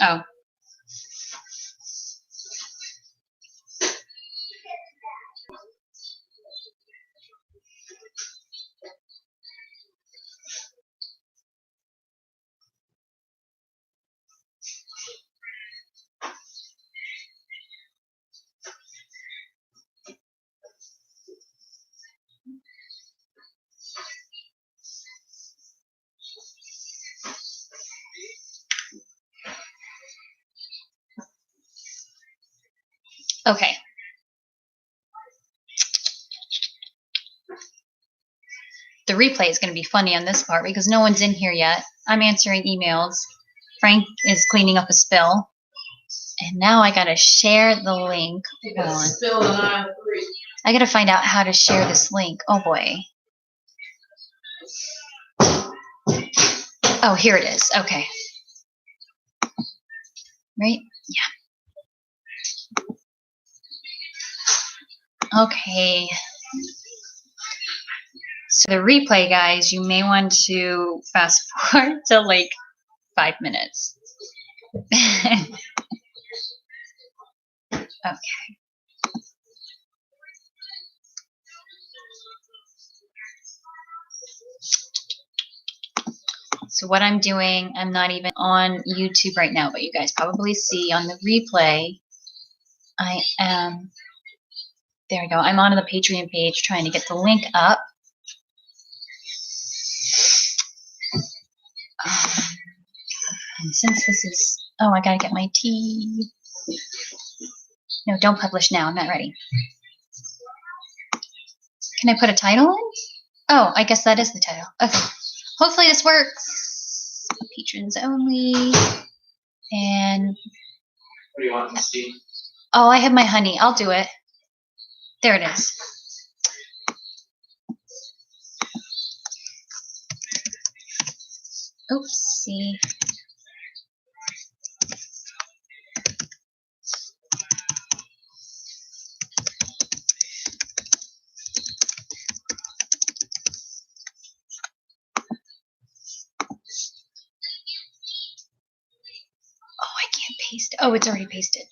Oh. Okay. The replay is going to be funny on this part because no one's in here yet. I'm answering emails. Frank is cleaning up a spill. And now I got to share the link. Hold on. I got to find out how to share this link. Oh, boy. Oh, here it is. Okay. Right? Yeah. Okay. So the replay, guys, you may want to fast forward to like 5 minutes. Okay. So what I'm doing, I'm not even on YouTube right now, but you guys probably see on the replay, I am, there we go. I'm on the Patreon page trying to get the link up. And since this is, oh, I gotta get my tea. No, don't publish now. I'm not ready. Can I put a title in? Oh, I guess that is the title. Okay. Hopefully this works. Patrons only. And what do you want, Steve? Oh, I have my honey. I'll do it. There it is. Oopsie. Oh, I can't paste it. Oh, it's already pasted.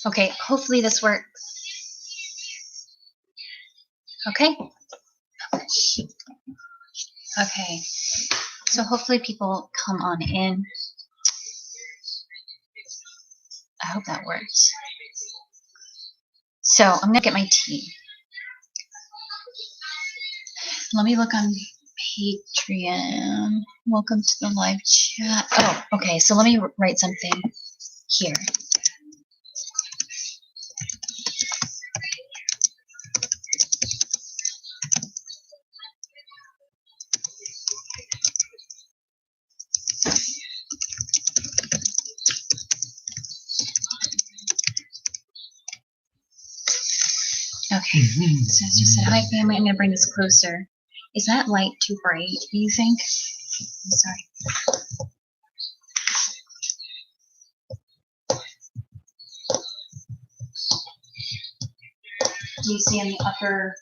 Okay, hopefully this works. Okay. Okay. So hopefully people come on in. I hope that works. So I'm gonna get my tea. Let me look on Patreon. Welcome to the live chat. Oh, okay. So let me write something here. Okay, so it's just said, hi family, I'm gonna bring this closer. Is that light too bright, do you think? I'm sorry. You see in the upper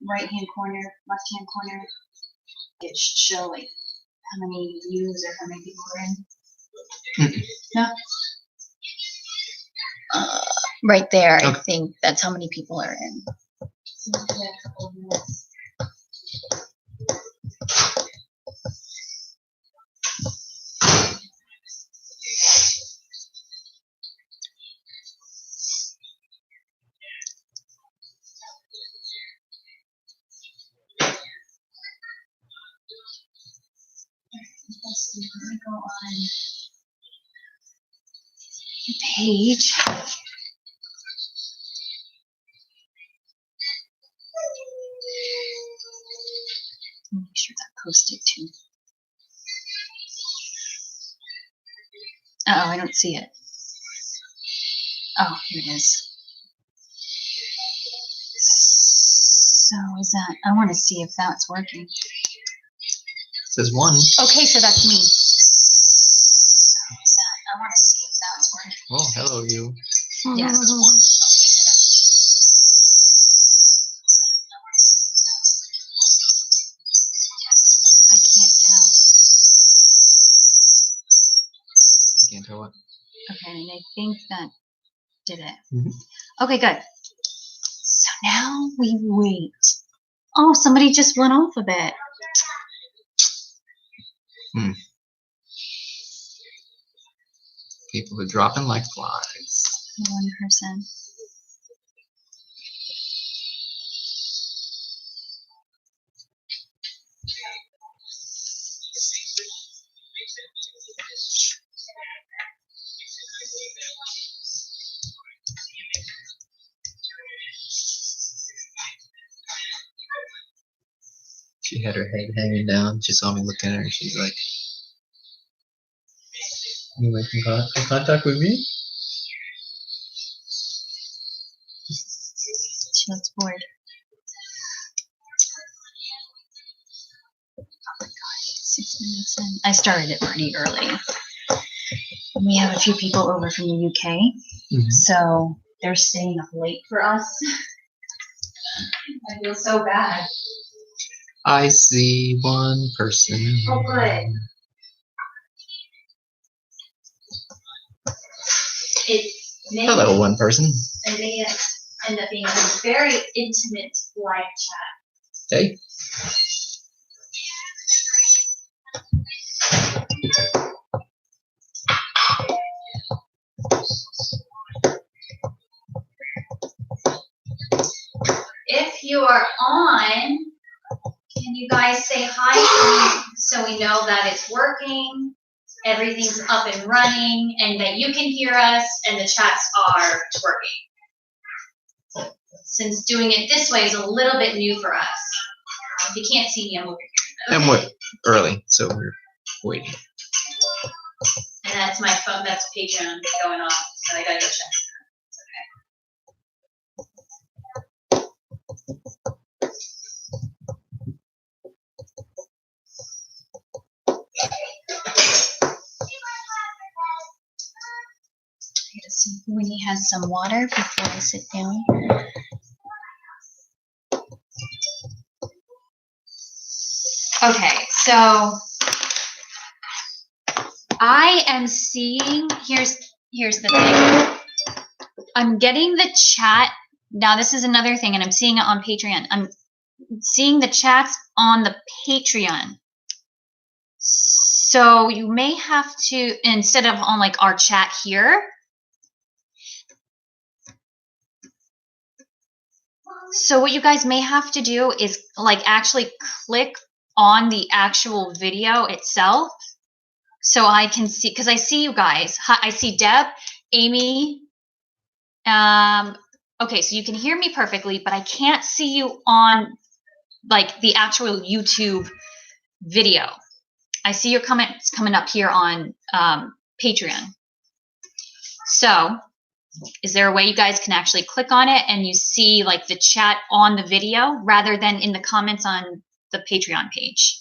right-hand corner, left-hand corner, it should show like how many views or how many people are in. No? Right there, okay. I think that's how many people are in. Let me go on the page. Make sure that posted too. Uh-oh, I don't see it. Oh, here it is. So is that, I want to see if that's working. It says 1. Okay, so that's me. So is that, I want to see if that's working. Oh, hello you. Yeah. I can't tell. or what? Okay, and I think that did it. Mhm. Okay, good. So now we wait. Oh, somebody just went off a bit. People are dropping like flies. One person. She had her head hanging down. She saw me looking at her. She's like, "You making contact with me?" She looks bored. Oh my God, 6 minutes in. I started it pretty early. We have a few people over from the UK, so they're staying up late for us. I feel so bad. I see one person. Oh, good. Hello, one person. It may end up being a very intimate live chat. Hey. If you are on, can you guys say hi so we know that it's working, everything's up and running, and that you can hear us and the chats are working? Since doing it this way is a little bit new for us. If you can't see me, I'm over here. And we're early, so we're waiting. And that's my phone, that's Patreon going off, so I gotta go check. I gotta see if Winnie has some water before I sit down. Okay, so I am seeing, here's the thing. I'm getting the chat. Now this is another thing, and I'm seeing it on Patreon. I'm seeing the chats on the Patreon. So you may have to, instead of on like our chat here. So what you guys may have to do is like actually click on the actual video itself. So I can see, because I see you guys. I see Deb, Amy. Okay, so you can hear me perfectly, but I can't see you on like the actual YouTube video. I see your comments coming up here on Patreon. So is there a way you guys can actually click on it and you see like the chat on the video rather than in the comments on the Patreon page?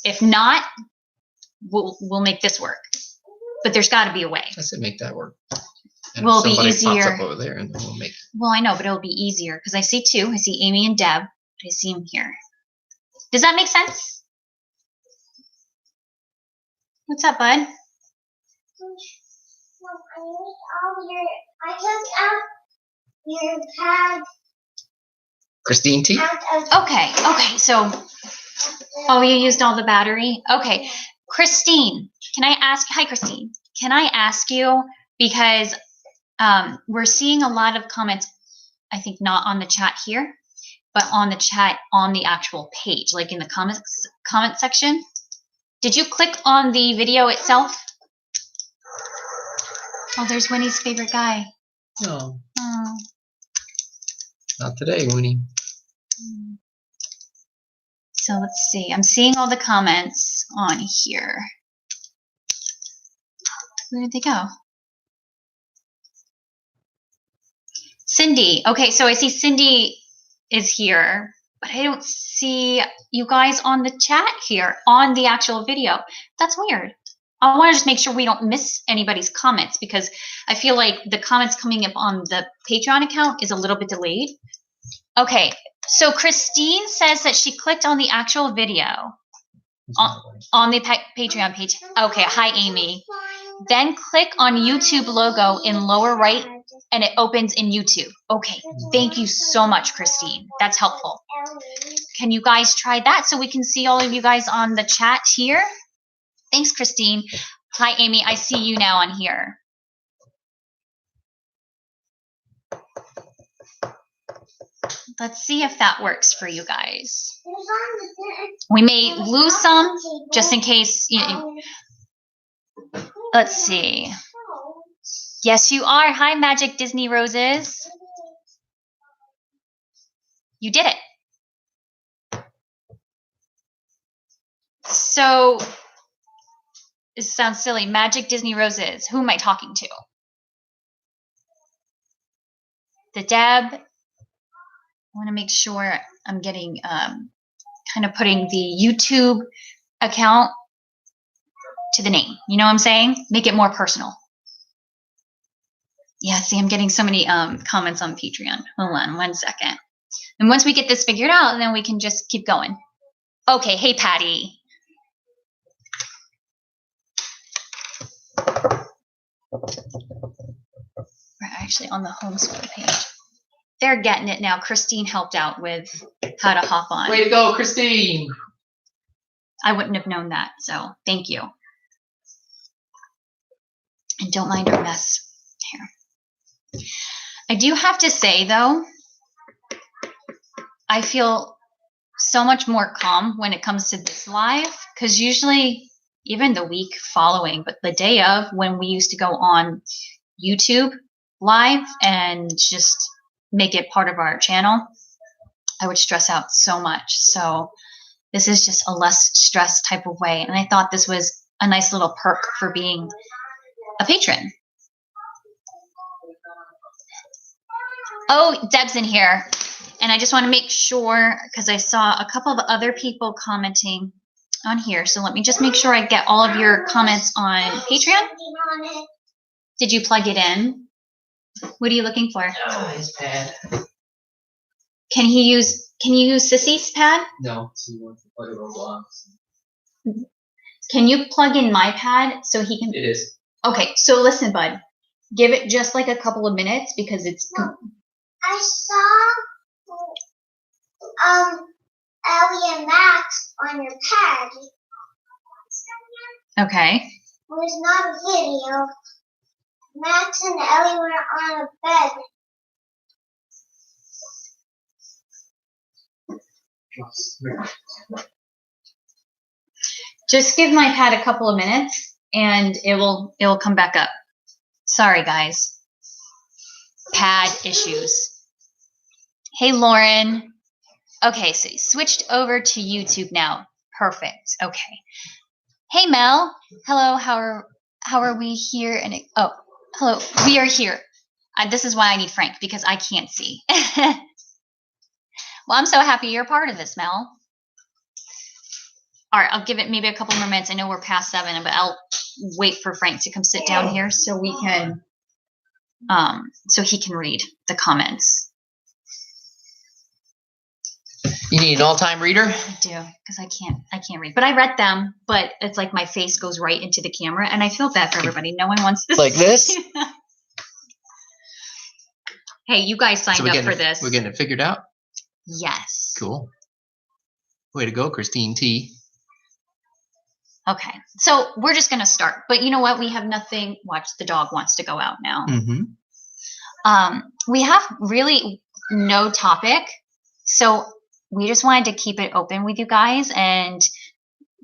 If not, we'll make this work. But there's got to be a way. I said make that work. And Will be somebody easier. pops up over there, and then we'll make it. Well, I know, but it'll be easier because I see two. I see Amy and Deb. I see them here. Does that make sense? What's up, bud? I took out your pad. Christine T. Okay. So, oh, you used all the battery? Okay. Christine, can I ask? Hi, Christine. Can I ask you, because we're seeing a lot of comments, I think not on the chat here, but on the chat on the actual page, like in the comment section. Did you click on the video itself? Oh, there's Winnie's favorite guy. No. Oh. Not today, Winnie. So let's see. I'm seeing all the comments on here. Where did they go? Cindy. Okay, so I see Cindy is here, but I don't see you guys on the chat here on the actual video. That's weird. I want to just make sure we don't miss anybody's comments because I feel like the comments coming up on the Patreon account is a little bit delayed. Okay, so Christine says that she clicked on the actual video. On the Patreon page. Okay, hi Amy. Then click on YouTube logo in lower right and it opens in YouTube. Okay, thank you so much, Christine. That's helpful. Can you guys try that so we can see all of you guys on the chat here? Thanks, Christine. Hi, Amy. I see you now on here. Let's see if that works for you guys. We may lose some just in case. Let's see. Yes, you are. Hi, Magic Disney Roses. You did it. So, it sounds silly. Magic Disney Roses. Who am I talking to? The Deb. I want to make sure I'm getting, kind of putting the YouTube account to the name. You know what I'm saying? Make it more personal. Yeah, see, I'm getting so many comments on Patreon. Hold on 1 second. And once we get this figured out, then we can just keep going. Okay, hey, Patty. We're actually on the homeschool page. They're getting it now. Christine helped out with how to hop on. Way to go, Christine. I wouldn't have known that, so thank you. And don't mind our mess here. I do have to say, though, I feel so much more calm when it comes to this live, because usually, even the week following, but the day of, when we used to go on YouTube live and just make it part of our channel, I would stress out so much. So this is just a less stress type of way. And I thought this was a nice little perk for being a patron. Oh, Deb's in here. And I just want to make sure, because I saw a couple of other people commenting on here. So let me just make sure I get all of your comments on Patreon. Did you plug it in? What are you looking for? Oh, his pad. Can you use Sissy's pad? No, he wants to plug it on blocks. Can you plug in my pad so he can? It is. Okay, so listen, bud. Give it just like a couple of minutes because it's. I saw Ellie and Max on your pad. Okay. It was not a video. Max and Ellie were on a bed. Just give my pad a couple of minutes and it will come back up. Sorry, guys. Pad issues. Hey, Lauren. Okay, so you switched over to YouTube now. Perfect. Okay. Hey, Mel. Hello. How are we here? And oh, hello. We are here. This is why I need Frank, because I can't see. Well, I'm so happy you're part of this, Mel. All right, I'll give it maybe a couple more minutes. I know we're past 7, but I'll wait for Frank to come sit down here so we can, so he can read the comments. You need an all-time reader? I do, because I can't read. But I read them, but it's like my face goes right into the camera, and I feel bad for everybody. No one wants to like this? Hey, you guys signed up for this. We're getting it figured out? Yes. Cool. Way to go, Christine T. Okay, so we're just going to start. But you know what? We have nothing. Watch, the dog wants to go out now. Mm-hmm. We have really no topic. So we just wanted to keep it open with you guys. And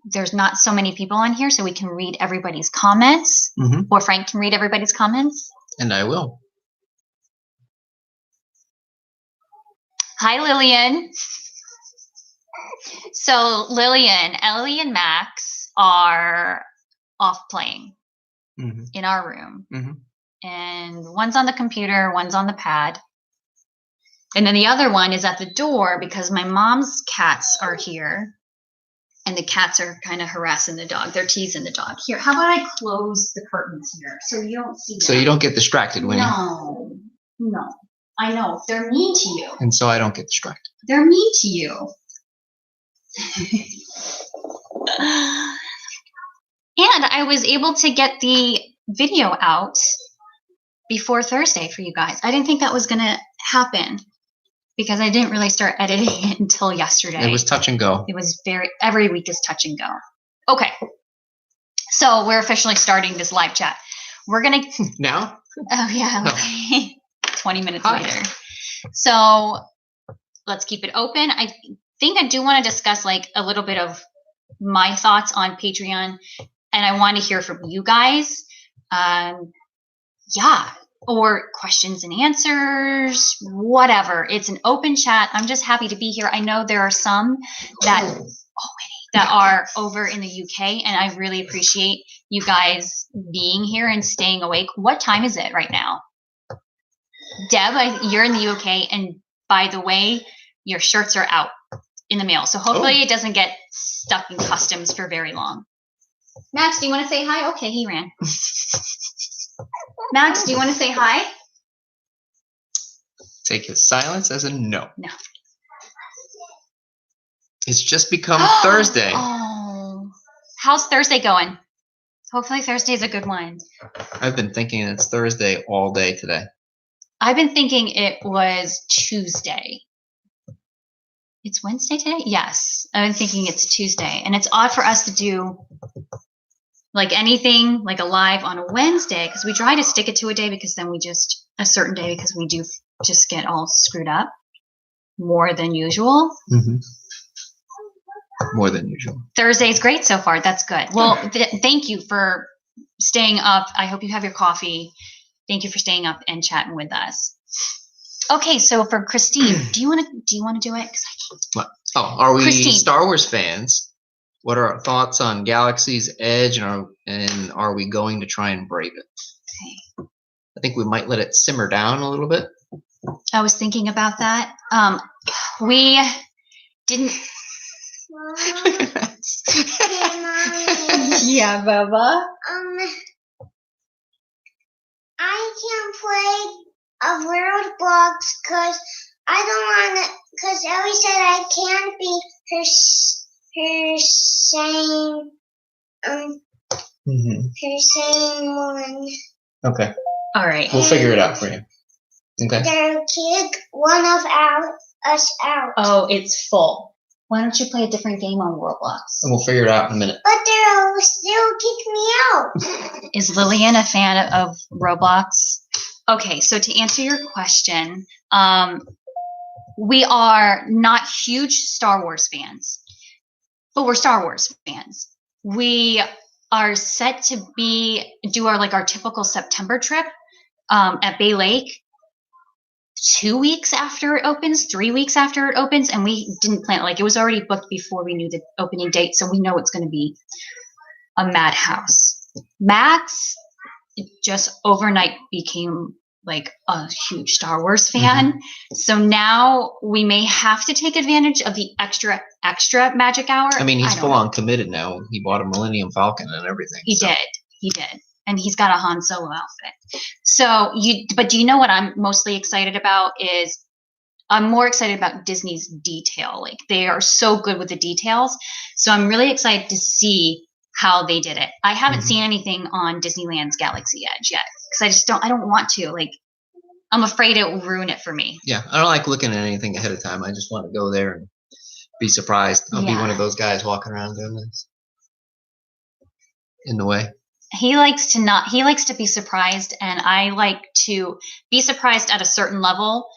there's not so many people on here, so we can read everybody's comments. Mm-hmm. Or Frank can read everybody's comments. And I will. Hi, Lillian. So Lillian, Ellie, and Max are off playing in our room. Mm-hmm. And one's on the computer, one's on the pad. And then the other one is at the door because my mom's cats are here. And the cats are kind of harassing the dog. They're teasing the dog. Here, how about I close the curtains here so you don't see them? So you don't get distracted, Winnie. No. I know. They're mean to you. And so I don't get distracted. They're mean to you. And I was able to get the video out before Thursday for you guys. I didn't think that was going to happen because I didn't really start editing it until yesterday. It was touch and go. It was every week is touch and go. Okay. So we're officially starting this live chat. We're going to. Now? Oh, yeah. No. 20 minutes later. So let's keep it open. I think I do want to discuss like a little bit of my thoughts on Patreon, and I want to hear from you guys. Yeah, or questions and answers, whatever. It's an open chat. I'm just happy to be here. I know there are some that are over in the UK, and I really appreciate you guys being here and staying awake. What time is it right now? Deb, you're in the UK, and by the way, your shirts are out in the mail. So hopefully it doesn't get stuck in customs for very long. Max, do you want to say hi? Okay, he ran. Max, do you want to say hi? Take his silence as a no. No. It's just become Thursday. Oh. How's Thursday going? Hopefully Thursday's a good one. I've been thinking it's Thursday all day today. I've been thinking it was Tuesday. It's Wednesday today? Yes. I've been thinking it's Tuesday. And it's odd for us to do like anything like a live on a Wednesday because we try to stick it to a day because then we just, a certain day because we do just get all screwed up more than usual. Mm-hmm. More than usual. Thursday's great so far. That's good. Well, thank you for staying up. I hope you have your coffee. Thank you for staying up and chatting with us. Okay, so for Christine, do you want to do it? What? Oh, are we Christine. Star Wars fans? What are our thoughts on Galaxy's Edge, and are we going to try and brave it? Okay. I think we might let it simmer down a little bit. I was thinking about that. We didn't. Yeah, Bubba. I can't play a Roblox because I don't want to. Because Ellie said I can't be her same her same one. Okay. All right. We'll figure it out for you. Okay. They'll kick one of us out. Oh, it's full. Why don't you play a different game on Roblox? And we'll figure it out in a minute. But they'll kick me out. Is Lillian a fan of Roblox? Okay, so to answer your question, we are not huge Star Wars fans, but we're Star Wars fans. We are set to do our typical September trip at Bay Lake 2 weeks after it opens, 3 weeks after it opens, and we didn't plan it. It was already booked before we knew the opening date, so we know it's going to be a madhouse. Max just overnight became a huge Star Wars fan. Mm-hmm. So now we may have to take advantage of the extra magic hour. I mean, he's full on committed now. He bought a Millennium Falcon and everything. He did. And he's got a Han Solo outfit. So but do you know what I'm mostly excited about is I'm more excited about Disney's detail. They are so good with the details. So I'm really excited to see how they did it. I haven't seen anything on Disneyland's Galaxy Edge yet because I don't want to. I'm afraid it will ruin it for me. Yeah, I don't like looking at anything ahead of time. I just want to go there and be surprised. I'll be one of those guys walking around doing this in the way. He likes to be surprised, and I like to be surprised at a certain level.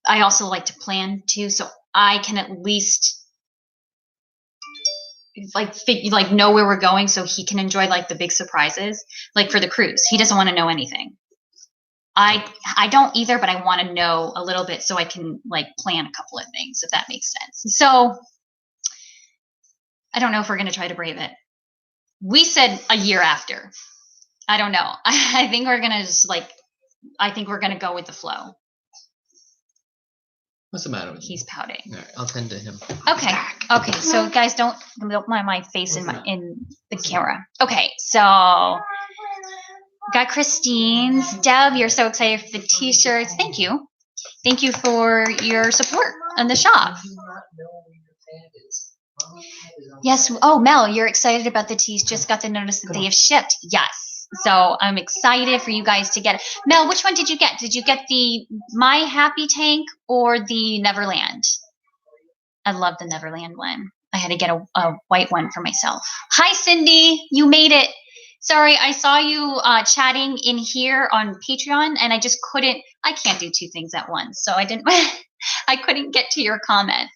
I also like to plan too, so I can at least know where we're going so he can enjoy the big surprises. For the cruise, he doesn't want to know anything. I don't either, but I want to know a little bit so I can plan a couple of things, if that makes sense. So I don't know if we're going to try to brave it. We said a year after. I don't know. I think we're going to just I think we're going to go with the flow. What's the matter with you? He's pouting. All right, I'll tend to him. Okay. So guys, don't mind my face in the camera. Okay, so got Christine's. Deb, you're so excited for the t-shirts. Thank you for your support on the shop. Yes. Oh, Mel, you're excited about the teas. Just got the notice that they have shipped. Yes. So I'm excited for you guys to get it. Mel, which one did you get? Did you get the My Happy Tank or the Neverland? I love the Neverland one. I had to get a white one for myself. Hi, Cindy. You made it. Sorry, I saw you chatting in here on Patreon, and I just couldn't. I can't do two things at once, so I didn't. I couldn't get to your comment.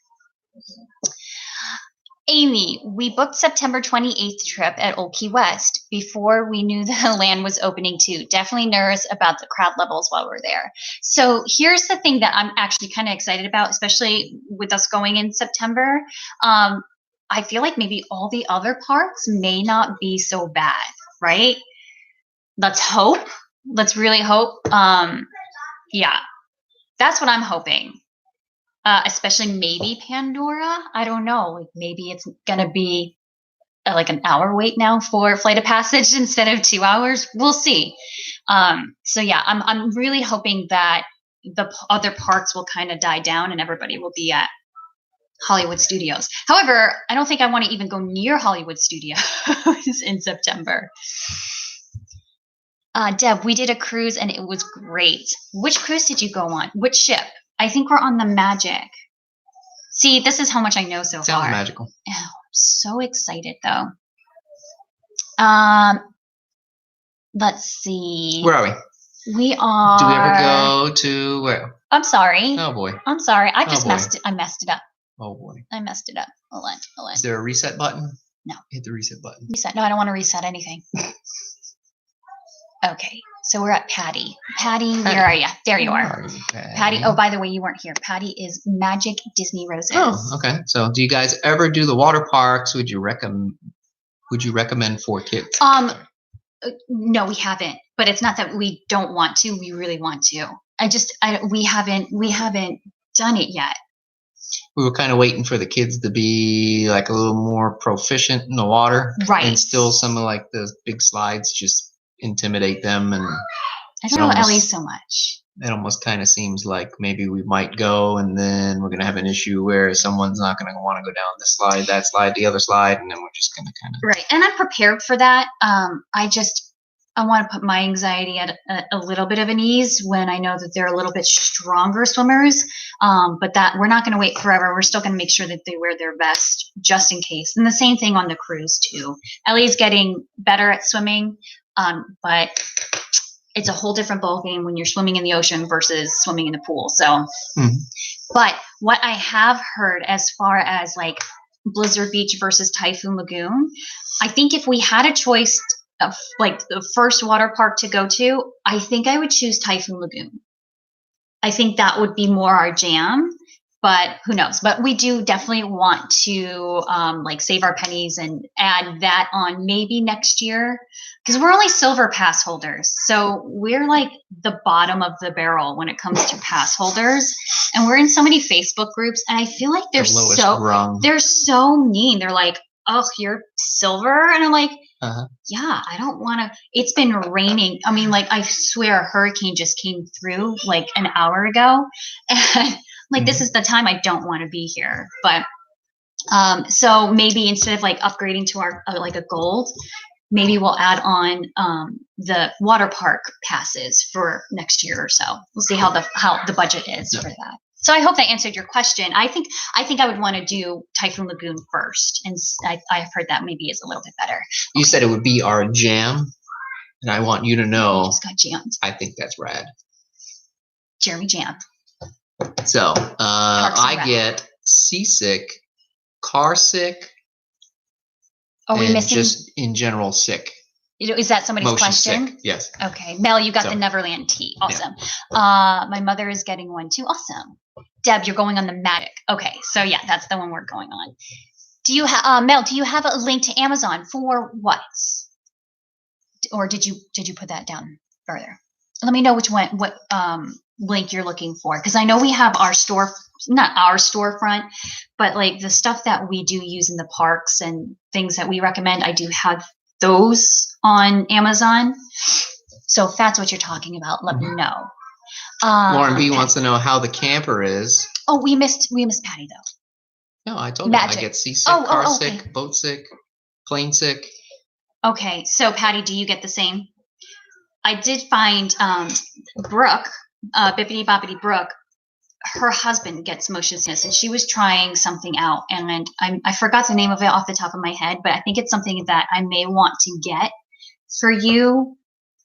Amy, we booked September 28th trip at Old Key West before we knew the land was opening too. Definitely nervous about the crowd levels while we're there. So here's the thing that I'm actually kind of excited about, especially with us going in September. I feel like maybe all the other parks may not be so bad, right? Let's hope. Let's really hope. Yeah, that's what I'm hoping. Especially maybe Pandora. I don't know. Like maybe it's gonna be like an hour wait now for Flight of Passage instead of 2 hours. We'll see. So yeah, I'm really hoping that the other parks will kind of die down and everybody will be at Hollywood Studios. However, I don't think I want to even go near Hollywood Studios in September. Deb, we did a cruise and it was great. Which cruise did you go on? Which ship? I think we're on the Magic. See, this is how much I know so far. Sounds magical. Oh, I'm so excited though. Let's see. Where are we? We are. Do we ever go to where? I'm sorry. Oh boy. I'm sorry. I just boy. messed it. I messed it up. Oh boy. I messed it up. Hold on. Is there a reset button? No. Hit the reset button. Reset. No, I don't want to reset anything. Okay. So we're at Patty. Patty, where are you? There you are. Patty. Oh, by the way, you weren't here. Patty is Magic Disney Roses. Oh, okay. So, do you guys ever do the water parks? Would you recommend for kids? No, we haven't. But it's not that we don't want to. We really want to. We haven't done it yet. We were kind of waiting for the kids to be like a little more proficient in the water, right? And still, some of like the big slides just intimidate them, and I don't know Ellie so much. It almost kind of seems like maybe we might go, and then we're going to have an issue where someone's not going to want to go down this slide, that slide, the other slide, and then we're just going to kind of right. And I'm prepared for that. I want to put my anxiety at a little bit of an ease when I know that they're a little bit stronger swimmers. But that we're not going to wait forever. We're still going to make sure that they wear their vest just in case. And the same thing on the cruise too. Ellie's getting better at swimming, but it's a whole different ballgame when you're swimming in the ocean versus swimming in the pool. So, But what I have heard as far as like Blizzard Beach versus Typhoon Lagoon, I think if we had a choice of like the first water park to go to, I think I would choose Typhoon Lagoon. I think that would be more our jam, but who knows? But we do definitely want to like save our pennies and add that on maybe next year, because we're only silver pass holders. So we're like the bottom of the barrel when it comes to pass holders. And we're in so many Facebook groups, and I feel like they're so mean. They're like, oh, you're silver? And I'm like, yeah, I don't want to. It's been raining. I mean, like, I swear a hurricane just came through like an hour ago. And like, this is the time I don't want to be here. But so maybe instead of like upgrading to our like a gold, maybe we'll add on the water park passes for next year or so. We'll see how the budget is for that. So I hope that answered your question. I think I would want to do Typhoon Lagoon first, and I've heard that maybe is a little bit better. You said it would be our jam, and I want you to know. Just got jammed. I think that's rad. Jeremy Jam. So I get seasick, car sick. Are we missing? Just in general sick. Is that somebody's Motion question? Sick. Yes. Okay. Mel, you got the Neverland tea. Awesome. Yeah. My mother is getting one too. Awesome. Deb, you're going on the Magic. Okay. So yeah, that's the one we're going on. Do you have Mel? Do you have a link to Amazon for what? Or did you put that down further? Let me know what link you're looking for, because I know we have our store, not our storefront, but like the stuff that we do use in the parks and things that we recommend. I do have those on Amazon. So if that's what you're talking about, let me know. Lauren B wants to know how the camper is. Oh, we missed Patty though. No, I told them I get seasick, car sick, boat sick, plane sick. Okay, so Patty, do you get the same? I did find Brooke, Bippity Boppity Brooke, her husband gets motion sickness, and she was trying something out, and I forgot the name of it off the top of my head, but I think it's something that I may want to get for you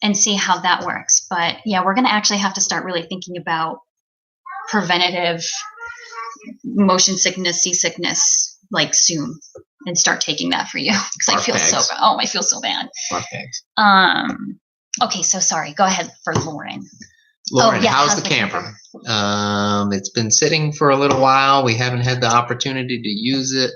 and see how that works. But yeah, we're going to actually have to start really thinking about preventative motion sickness, seasickness, like soon, and start taking that for you because I feel so bad. Oh, I feel so bad. Okay, so sorry. Go ahead for Lauren. Lauren, how's the camper? It's been sitting for a little while. We haven't had the opportunity to use it.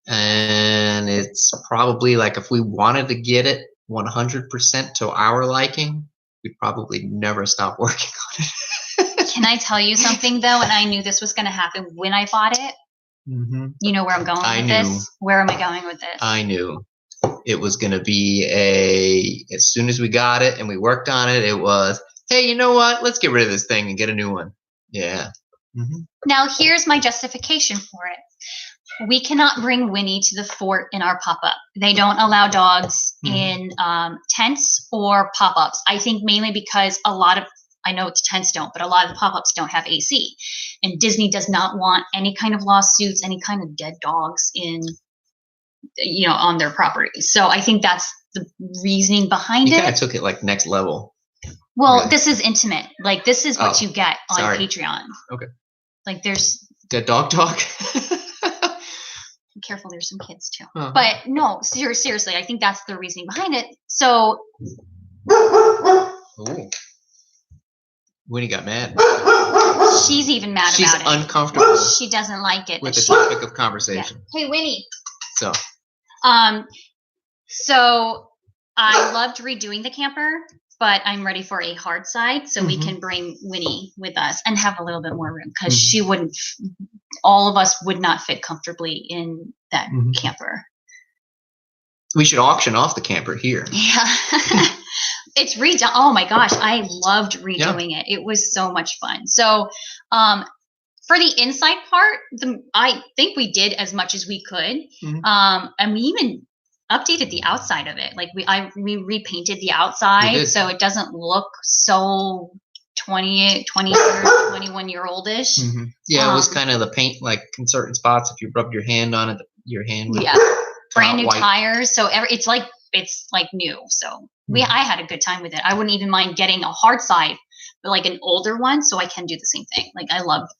And it's probably like if we wanted to get it 100% to our liking, we'd probably never stop working on it. Can I tell you something, though? And I knew this was going to happen when I bought it. Mm-hmm. You know where I'm going with this? Where am I going with this? I knew. It was going to be as soon as we got it and we worked on it, it was, hey, you know what? Let's get rid of this thing and get a new one. Yeah. Mm-hmm. Now, here's my justification for it. We cannot bring Winnie to the fort in our pop-up. They don't allow dogs in tents or pop-ups. I think mainly because I know it's tents don't, but a lot of the pop-ups don't have AC. And Disney does not want any kind of lawsuits, any kind of dead dogs on their property. So I think that's the reasoning behind it. You kind of took it like next level. Well, really. This is intimate. Like this is what you get on Patreon. Okay. Like there's dead dog talk. Be careful, there's some kids too. Uh-huh. But no, seriously, I think that's the reasoning behind it. So Ooh. Winnie got mad. She's even mad about it. She's uncomfortable. She doesn't like it. With the topic of conversation. Yeah. Hey, Winnie. So I loved redoing the camper, but I'm ready for a hard side so we can bring Winnie with us and have a little bit more room because all of us would not fit comfortably in that camper. We should auction off the camper here. Yeah. It's redone. Oh my gosh. I loved redoing it. It was so much fun. So, for the inside part, I think we did as much as we could. And we even updated the outside of it. Like we repainted the outside so it doesn't look so 21-year-oldish. Yeah, it was kind of the paint, like in certain spots, if you rubbed your hand on it, your hand would brand new white. tires. So it's like new. So I had a good time with it. I wouldn't even mind getting a hard side, but like an older one, so I can do the same thing. Like I loved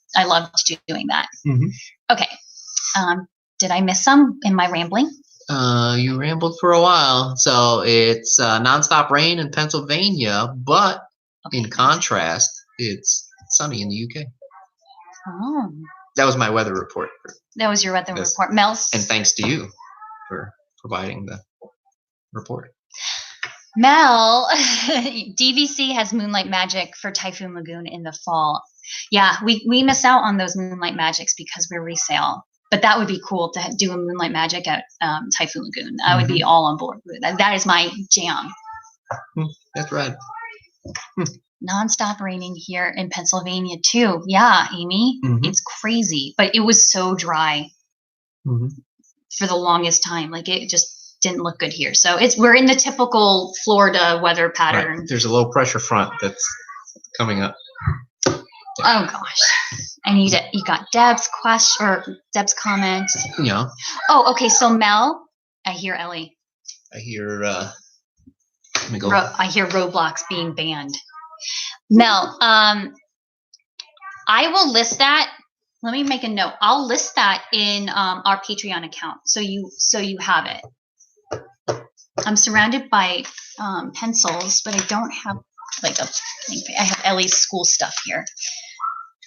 doing that. Okay. Did I miss some in my rambling? You rambled for a while. So it's nonstop rain in Pennsylvania, but in contrast, it's sunny in the UK. Oh. That was my weather report. That was your weather report. Mel's. And thanks to you for providing the report. Mel, DVC has Moonlight Magic for Typhoon Lagoon in the fall. Yeah, we miss out on those Moonlight Magics because we're resale. But that would be cool to do a Moonlight Magic at Typhoon Lagoon. I would be all on board with that. That is my jam. That's right. Nonstop raining here in Pennsylvania too. Yeah, Amy, it's crazy. But it was so dry for the longest time. Like it just didn't look good here. So we're in the typical Florida weather pattern. Right. There's a low pressure front that's coming up. Oh gosh. And you got Deb's question or Deb's comment. Yeah. Oh, okay. So Mel, I hear Ellie. I hear let me go. I hear Roblox being banned. Mel, I will list that. Let me make a note. I'll list that in our Patreon account. So you have it. I'm surrounded by pencils, but I don't have like a thing. I have Ellie's school stuff here.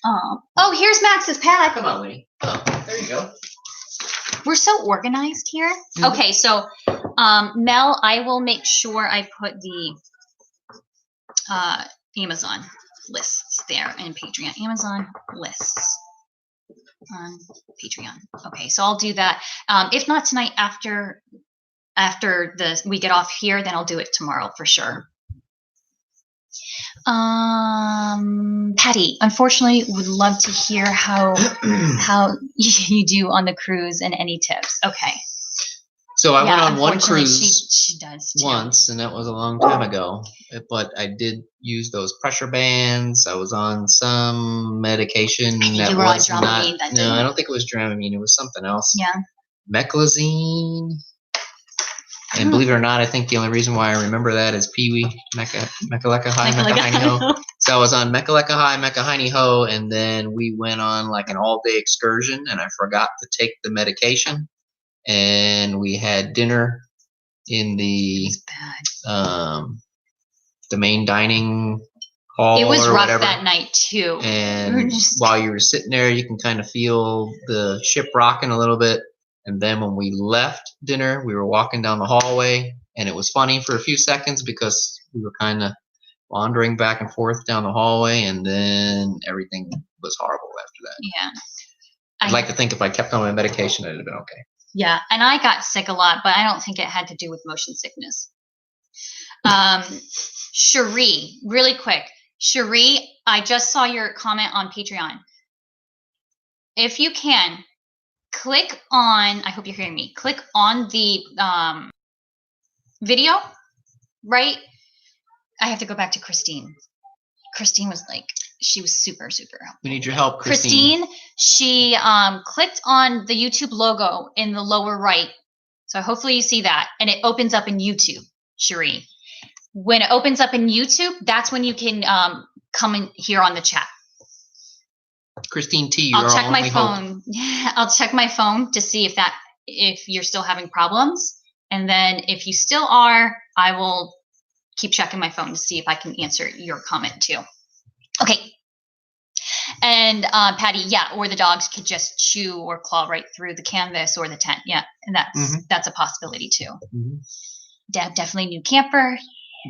Oh, here's Max's pad. Come on, Winnie. Oh, there you go. We're so organized here. Okay, so Mel, I will make sure I put the Amazon lists there in Patreon. Amazon lists on Patreon. Okay, so I'll do that. If not tonight, after we get off here, then I'll do it tomorrow for sure. Patty, unfortunately, would love to hear how you do on the cruise and any tips. Okay. So I went on one cruise she does too. once, and that was a long time ago. But I did use those pressure bands. I was on some medication that you were on was Dramamine not. No, I don't think it was Dramamine. It was something else. Yeah. Meclizine. And believe it or not, I think the only reason why I remember that is Pee Wee, Mechaleka High, Mecca Ho. So I was on Mechaleka High, Mecca Ho, and then we went on like an all-day excursion, and I forgot to take the medication. And we had dinner in the main dining hall. It was or rough whatever. that night too. And while you were sitting there, you can kind of feel the ship rocking a little bit. And then when we left dinner, we were walking down the hallway, and it was funny for a few seconds because we were kind of wandering back and forth down the hallway, and then everything was horrible after that. Yeah. I'd like to think if I kept on my medication, it'd have been okay. Yeah, and I got sick a lot, but I don't think it had to do with motion sickness. Cherie, really quick. Cherie, I just saw your comment on Patreon. If you can, click on, I hope you're hearing me, click on the video, right? I have to go back to Christine. Christine was like, she was super, super helpful. We need your help, Christine. She clicked on the YouTube logo in the lower right. So hopefully you see that. And it opens up in YouTube, Cherie. When it opens up in YouTube, that's when you can come in here on the chat. Christine T, I'll check my phone. I'll check my phone to see if you're still having problems. And then if you still are, I will keep checking my phone to see if I can answer your comment too. Okay. And Patty, yeah, or the dogs could just chew or claw right through the canvas or the tent. Yeah, and that's a possibility too. Mm-hmm. Definitely new camper.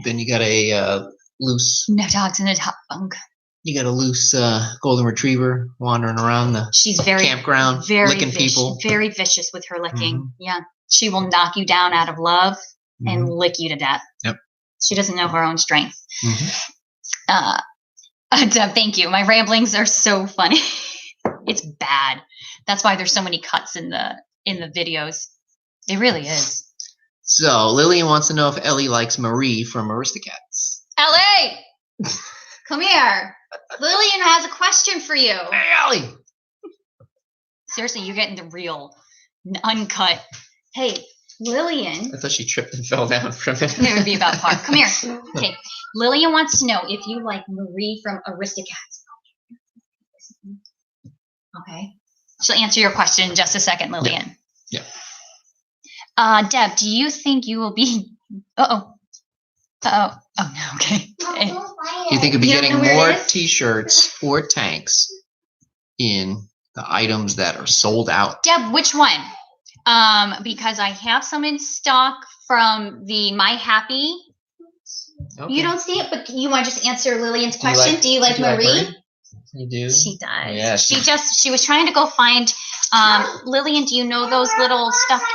Then you got a loose. No dogs in the top bunk. You got a loose golden retriever wandering around the campground, licking people. Very vicious with her licking. Mm-hmm. Yeah, she will knock you down out of love and lick you to death. Yep. She doesn't know her own strength. Mm-hmm. Deb, thank you. My ramblings are so funny. It's bad. That's why there's so many cuts in the videos. It really is. So Lillian wants to know if Ellie likes Marie from Aristocats. Ellie, come here. Lillian has a question for you. Hey, Ellie. Seriously, you're getting the real, uncut. Hey, Lillian. I thought she tripped and fell down from it. It would be about par. Come here. Okay. Lillian wants to know if you like Marie from Aristocats. Okay. She'll answer your question in just a second, Lillian. Yeah. Deb, do you think you will be... Oh, no. Okay. You think you'll be getting more T-shirts or tanks in the items that are sold out? Deb, which one? Because I have some in stock from the My Happy. Okay. You don't see it, but you want to just answer Lillian's question? Do you like Marie? You do? She does. Yeah. She was trying to go find, Lillian, do you know those little stuffed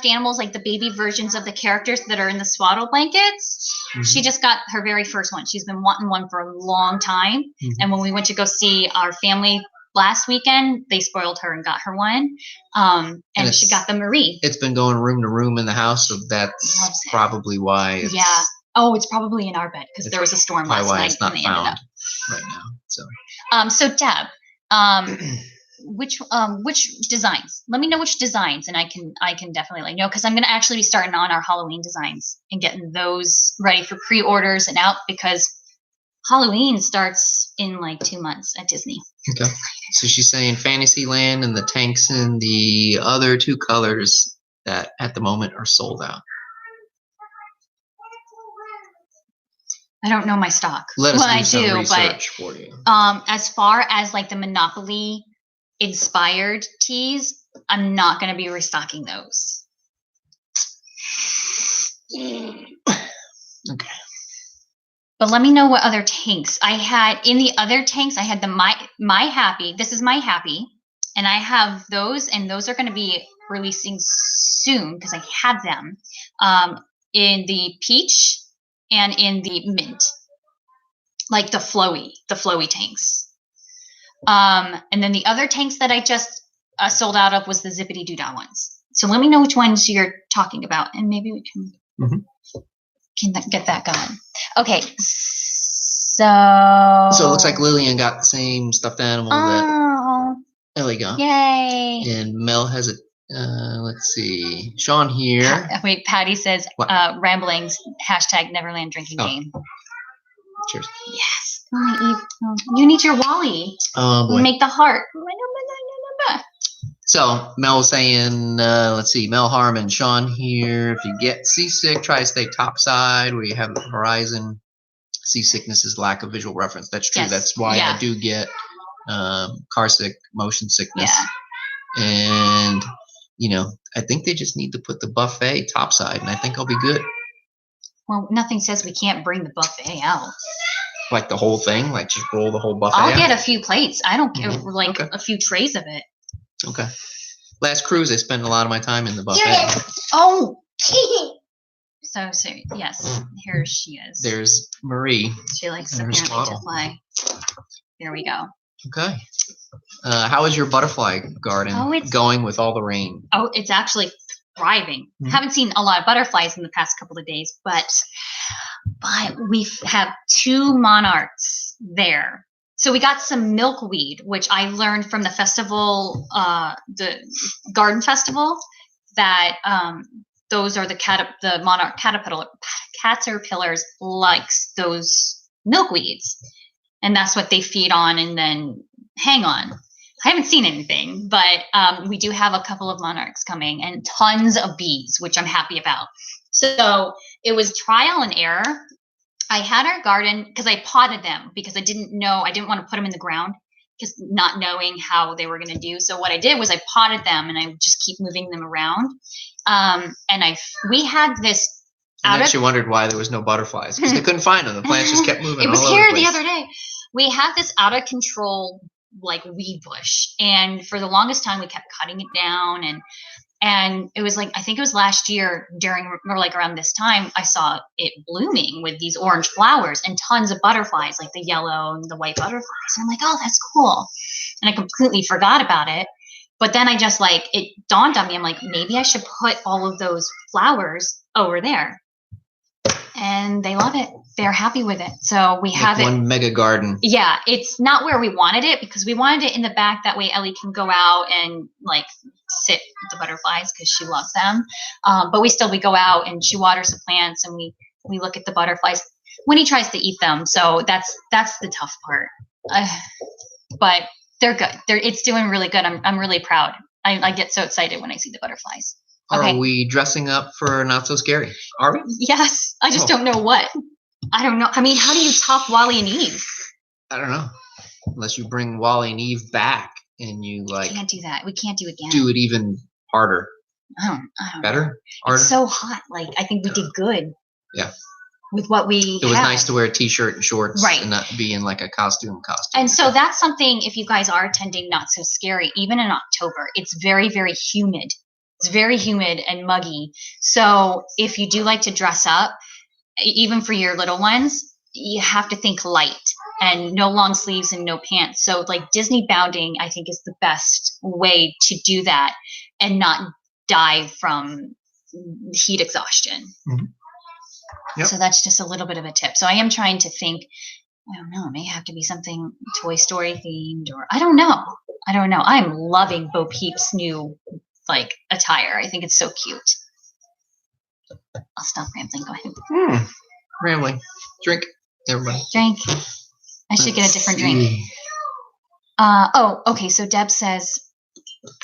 animals, like the baby versions of the characters that are in the swaddle blankets? Mm-hmm. She just got her very first one. She's been wanting one for a long time. Mm-hmm. And when we went to go see our family last weekend, they spoiled her and got her one. And she got the Marie. It's been going room to room in the house, so that's probably why. Yeah. Oh, it's probably in our bed because there was a storm last night. It's not found right now. So Deb, which designs? Let me know which designs, and I can definitely let you know, because I'm going to actually be starting on our Halloween designs and getting those ready for pre-orders and out, because Halloween starts in like 2 months at Disney. Okay. So she's saying Fantasyland and the tanks in the other two colors that at the moment are sold out. I don't know my stock. Let us do some research for you. As far as like the Monopoly inspired tees, I'm not going to be restocking those. Okay. But let me know what other tanks I had. In the other tanks, I had the My Happy. This is My Happy, and I have those, and those are going to be releasing soon because I had them. In the peach and in the mint, like the flowy tanks. And then the other tanks that I just sold out of was the zippity doo dah ones. So let me know which ones you're talking about, and maybe we can get that going. Okay, so it looks like Lillian got the same stuffed animal that Ellie got. Yay! And Mel has a. Let's see, Sean here. Wait, Patty says ramblings # Neverland drinking game. Cheers. Yes. You need your Wally. Oh boy. Make the heart. So Mel was saying, let's see, Mel Harmon, Sean here. If you get seasick, try to stay topside where you have the horizon. Seasickness is lack of visual reference. That's true. Yes. That's why I do get car sick, motion sickness. Yeah. And I think they just need to put the buffet topside, and I think I'll be good. Well, nothing says we can't bring the buffet out. Like the whole thing? Like just roll the whole buffet I'll out? get a few plates. I don't care, a few trays of it. Okay. Last cruise, I spent a lot of my time in the buffet. Oh! So, yes, here she is. There's Marie. She likes apparently to fly. Here we go. Okay. How is your butterfly garden going with all the rain? Oh, it's actually thriving. Haven't seen a lot of butterflies in the past couple of days, but we have 2 monarchs there. So we got some milkweed, which I learned from the festival, the garden festival, that those are the monarch caterpillars likes those milkweeds. And that's what they feed on and then hang on. I haven't seen anything, but we do have a couple of monarchs coming and tons of bees, which I'm happy about. So it was trial and error. I had our garden because I potted them because I didn't want to put them in the ground because not knowing how they were going to do. So what I did was I potted them and I would just keep moving them around. And we had this. And then she wondered why there was no butterflies because they couldn't find them. The plants just kept moving. It was here the other day. We had this out of control weed bush, and for the longest time we kept cutting it down, and it was I think it was last year around this time I saw it blooming with these orange flowers and tons of butterflies, like the yellow and the white butterflies. And I'm like, oh, that's cool. And I completely forgot about it. But then I just it dawned on me. I'm like, maybe I should put all of those flowers over there. And they love it. They're happy with it. So we have one mega garden. Yeah, it's not where we wanted it because we wanted it in the back. That way Ellie can go out and sit with the butterflies because she loves them. But we go out and she waters the plants and we look at the butterflies when he tries to eat them. So that's the tough part. But they're good. It's doing really good. I'm really proud. I get so excited when I see the butterflies. Okay. Are we dressing up for Not So Scary? Are we? Yes. I just don't know what. I don't know. I mean, how do you top Wally and Eve? I don't know. Unless you bring Wally and Eve back and you can't do that. We can't do it again. Do it even harder. I don't Better? Know. Harder? It's so hot. I think we did good. Yeah. With what we It was nice to wear a t-shirt and shorts. Right. And not be in a costume. And so that's something, if you guys are attending Not So Scary, even in October, it's very, very humid. It's very humid and muggy. So if you do like to dress up, even for your little ones, you have to think light and no long sleeves and no pants. So Disney bounding, I think, is the best way to do that and not die from heat exhaustion. Mm-hmm. Yep. So that's just a little bit of a tip. So I am trying to think, I don't know, it may have to be something Toy Story themed, or I don't know. I'm loving Bo Peep's new attire. I think it's so cute. I'll stop rambling. Go ahead. Rambling. Drink. Everybody. Drink. I should get a different drink. Okay. So Deb says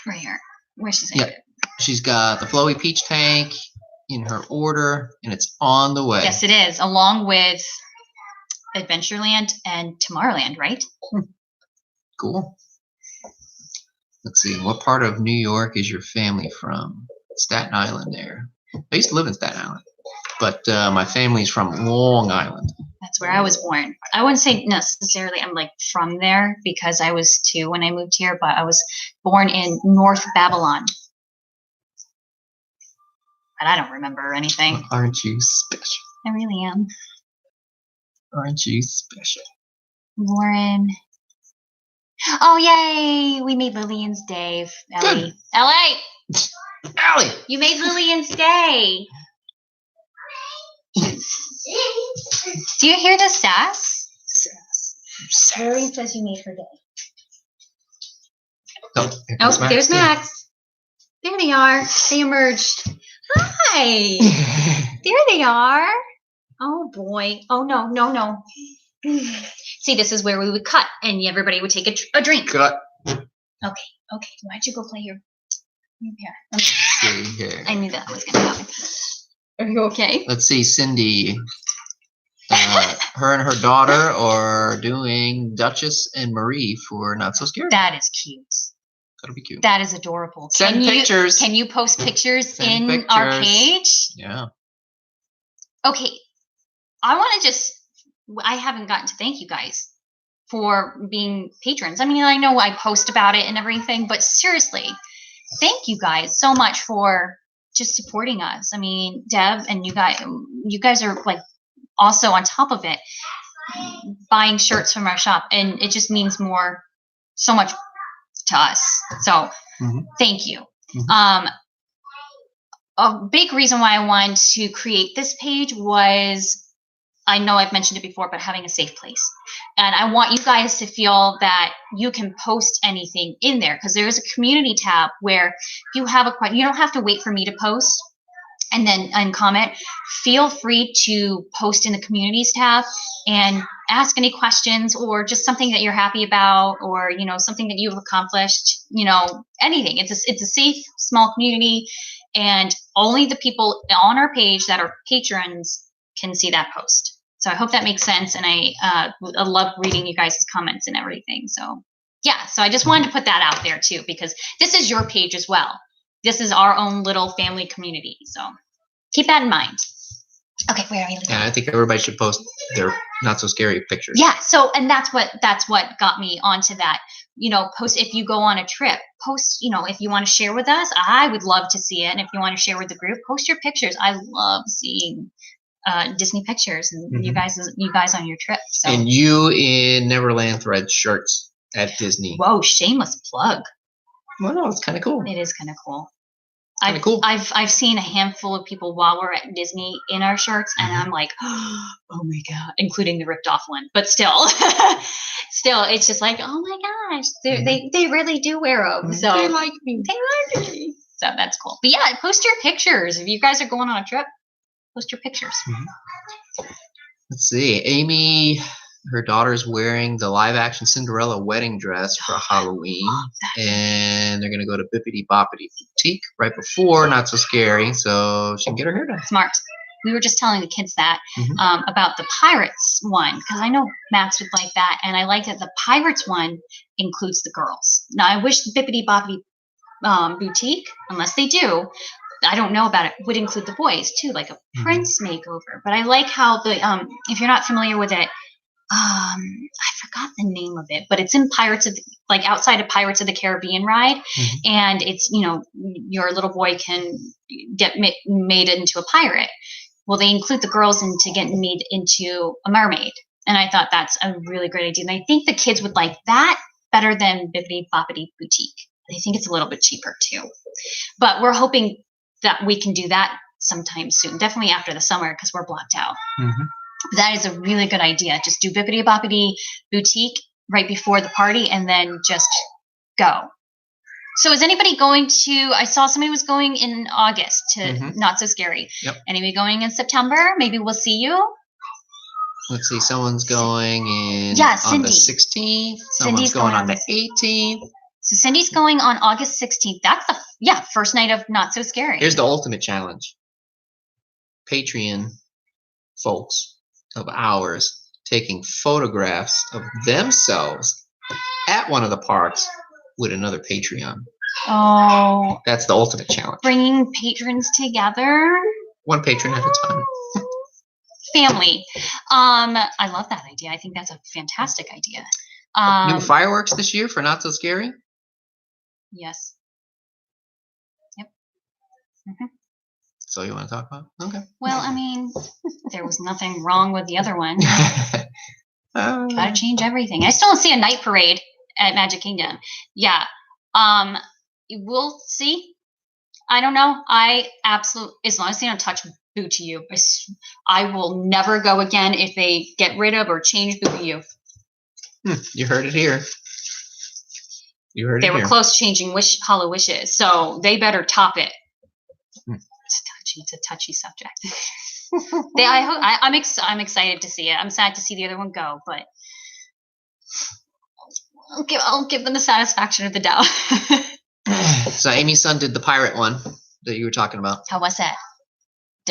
right here. Where's she saying? Yep. She's got the flowy peach tank in her order, and it's on the way. Yes, it is, along with Adventureland and Tomorrowland, right? Cool. Let's see. What part of New York is your family from? Staten Island there. I used to live in Staten Island, but my family's from Long Island. That's where I was born. I wouldn't say necessarily I'm from there because I was 2 when I moved here, but I was born in North Babylon. But I don't remember anything. Aren't you special? I really am. Aren't you special? Lauren. Oh, yay! We made Lillian's day, Ellie. Ellie! Allie! You made Lillian's day. Do you hear the sass? Sass. Lillian says you made her day. Oh, There's Max. There they are. They emerged. Hi. There they are. Oh, boy. Oh, no. See, this is where we would cut, and everybody would take a drink. Cut. Okay. Why don't you go play your hair? Here. I knew that was going to happen. Are you okay? Let's see, Cindy. Her and her daughter are doing Duchess and Marie for Not So Scary. That is cute. That'll be cute. That is adorable. Send pictures. Can you post pictures in our page? Yeah. Okay. I haven't gotten to thank you guys for being patrons. I mean, I know I post about it and everything, but seriously, thank you guys so much for just supporting us. I mean, Deb and you guys are like also on top of it, buying shirts from our shop, and it just means so much to us. So thank you. A big reason why I wanted to create this page was, I know I've mentioned it before, but having a safe place. And I want you guys to feel that you can post anything in there, because there is a community tab where if you have a question, you don't have to wait for me to post and comment. Feel free to post in the communities tab and ask any questions, or just something that you're happy about, or something that you've accomplished, anything. It's a safe, small community, and only the people on our page that are patrons can see that post. So I hope that makes sense, and I love reading you guys' comments and everything. So yeah, so I just wanted to put that out there too, because this is your page as well. This is our own little family community, so keep that in mind. Okay, where are we? Yeah, I think everybody should post their Not So Scary pictures. Yeah, so, and that's what got me onto that. Post if you go on a trip. Post, if you want to share with us, I would love to see it. And if you want to share with the group, post your pictures. I love seeing Disney pictures and you guys on your trip. So. And you in Neverland Threads shirts at Disney. Whoa, shameless plug. Well, no, it's kind of cool. It is kind of cool. Cool. I've seen a handful of people while we're at Disney in our shirts, and I'm like, oh my god, including the ripped off one. But still, it's just like, oh my gosh, they really do wear them. So they like me. They like me. So that's cool. But yeah, post your pictures if you guys are going on a trip. Post your pictures. Let's see, Amy. Her daughter's wearing the live-action Cinderella wedding dress for Halloween, and they're gonna go to Bippity Boppity Boutique right before Not So Scary, so she can get her hair done. Smart. We were just telling the kids that about the Pirates one, because I know Max would like that, and I like that the Pirates one includes the girls. Now, I wish the Bippity Boppity Boutique, unless they do, I don't know about it, would include the boys too, like a prince makeover. But I like how the if you're not familiar with it. I forgot the name of it, but it's in outside of Pirates of the Caribbean ride, and it's your little boy can get made into a pirate. Well, they include the girls into getting made into a mermaid, and I thought that's a really great idea. And I think the kids would like that better than Bippity Boppity Boutique. I think it's a little bit cheaper too, but we're hoping that we can do that sometime soon. Definitely after the summer, because we're blocked out. That is a really good idea. Just do Bippity Boppity Boutique right before the party, and then just go. So is anybody going to, I saw somebody was going in August to Not So Scary. Yep. Anybody going in September? Maybe we'll see you. Let's see, someone's going in on the 16th. Someone's going on the 18th. So Cindy's going on August 16th. That's the first night of Not So Scary. Here's the ultimate challenge. Patreon folks of ours taking photographs of themselves at one of the parks with another Patreon. Oh. That's the ultimate challenge. Bringing patrons together. One patron at a time. Family. I love that idea. I think that's a fantastic idea. New fireworks this year for Not So So you want to talk about? Okay. Well, I mean, there was nothing wrong with the other one. Gotta change everything. I still don't see a night parade at Magic Kingdom. Yeah. We'll see. I don't know. As long as they don't touch Boo to You, I will never go again if they get rid of or change Boo to You. You heard it here. They were close to changing Hollow Wishes, so they better top it. It's a touchy subject. I'm excited to see it. I'm sad to see the other one go, but I'll give them the satisfaction of the doubt. So Amy's son did the pirate one that you were talking about. How was that?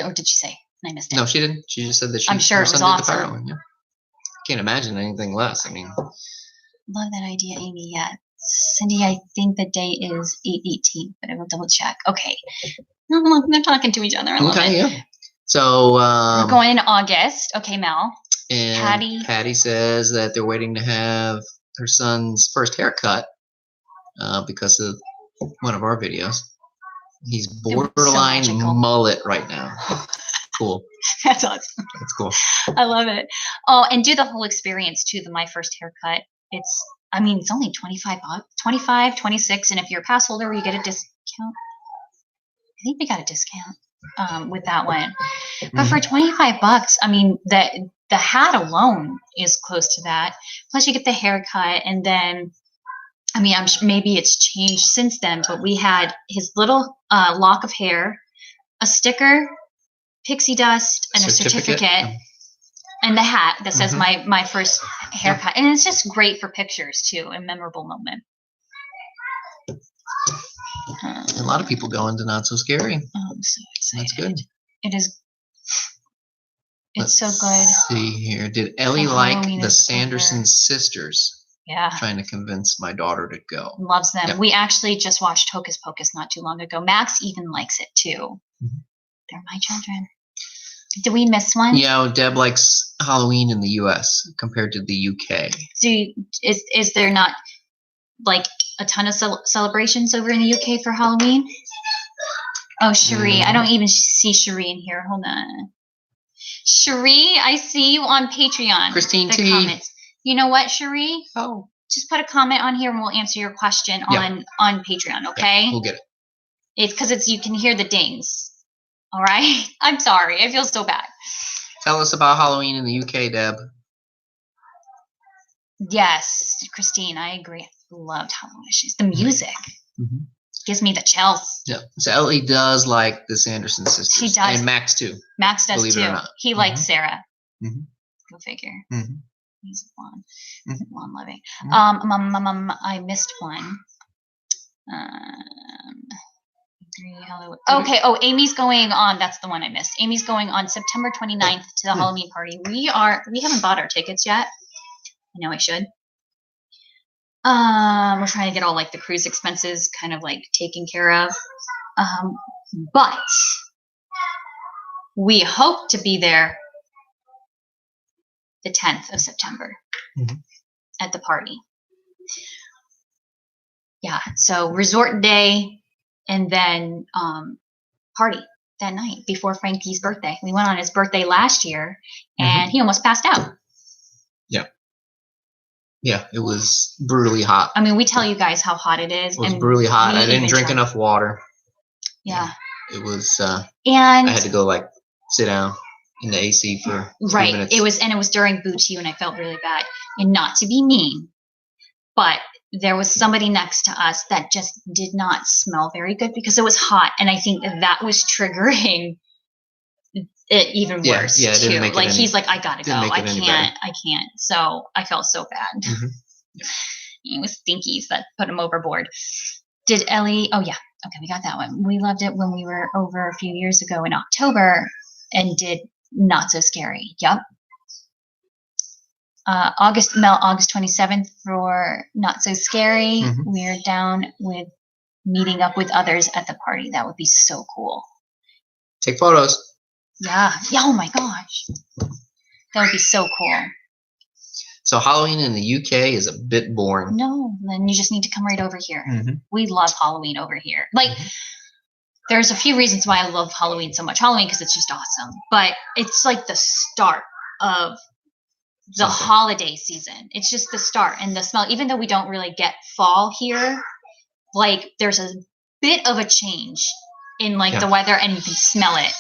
Or did she say? I missed it. No, she didn't. She just said that I'm sure her it was son did awesome. the pirate one. Yeah. Can't imagine anything less. I mean, love that idea, Amy. Yeah, Cindy, I think the date is 8/18, but I will double check. Okay. They're talking to each other. I love it. Yeah. So we're going in August. Okay, Mel. And Patty says that they're waiting to have her son's first haircut because of one of our videos. He's borderline mullet right now. Cool. That's awesome. That's cool. I love it. Oh, and do the whole experience too. The My First Haircut. It's only $25, 26, and if you're a pass holder, you get a discount. I think we got a discount with that one. But for $25, I mean, the hat alone is close to that. Plus, you get the haircut, and then, I mean, I'm sure maybe it's changed since then, but we had his little lock of hair, a sticker, pixie dust, and a certificate, and the hat that says my first haircut. And it's just great for pictures too, a memorable moment. A lot of people go into Not So Scary. Oh, I'm so excited. That's good. It is. It's so good. Let's see here. Did Ellie like the Sanderson sisters? Yeah. Trying to convince my daughter to go. Loves them. Yep. We actually just watched Hocus Pocus not too long ago. Max even likes it too. They're my children. Did we miss one? Yeah, Deb likes Halloween in the U.S. compared to the U.K. Is there not like a ton of celebrations over in the UK for Halloween? Oh, Cherie. I don't even see Cherie in here. Hold on. Cherie, I see you on Patreon. Christine T. Comments. You know what, Cherie? Oh. Just put a comment on here and we'll answer your question on Patreon, okay? Yeah, we'll get it. It's because you can hear the dings. All right? I'm sorry. I feel so bad. Tell us about Halloween in the UK, Deb. Yes, Christine, I agree. Loved Halloween. The music gives me the chills. Yeah. So Ellie does like the Sanderson sisters. She does. And Max too. Max does believe too. It or not. He likes Sarah. Go figure. He's blonde. Blonde loving. I missed one. Okay. Oh, Amy's going on. That's the one I missed. Amy's going on September 29th to the Halloween party. We haven't bought our tickets yet. I know I should. We're trying to get all like the cruise expenses kind of like taken care of. But we hope to be there the 10th of September at the party. Yeah, so resort day and then party that night before Frankie's birthday. We went on his birthday last year and he almost passed out. Yeah. Yeah, it was brutally hot. I mean, we tell you guys how hot it is. It was brutally hot. I didn't drink enough water. Yeah. It was, and I had to go like sit down in the AC for a few minutes. It was during Boo to You and I felt really bad. And not to be mean, but there was somebody next to us that just did not smell very good because it was hot. And I think that was triggering it even worse too. Like he's like, I gotta go. I can't. So I felt so bad. It was Stinkies that put him overboard. Did Ellie? Oh yeah. Okay, we got that one. We loved it when we were over a few years ago in October and did Not So Scary. Yep. August 27th for Not So Scary. We're down with meeting up with others at the party. That would be so cool. Take photos. Yeah. Oh my gosh. That would be so cool. So Halloween in the UK is a bit boring. No, then you just need to come right over here. We love Halloween over here. Like there's a few reasons why I love Halloween so much. Halloween because it's just awesome, but it's like the start of the holiday season. It's just the start, and the smell. Even though we don't really get fall here, like there's a bit of a change in like the weather, and you can smell it.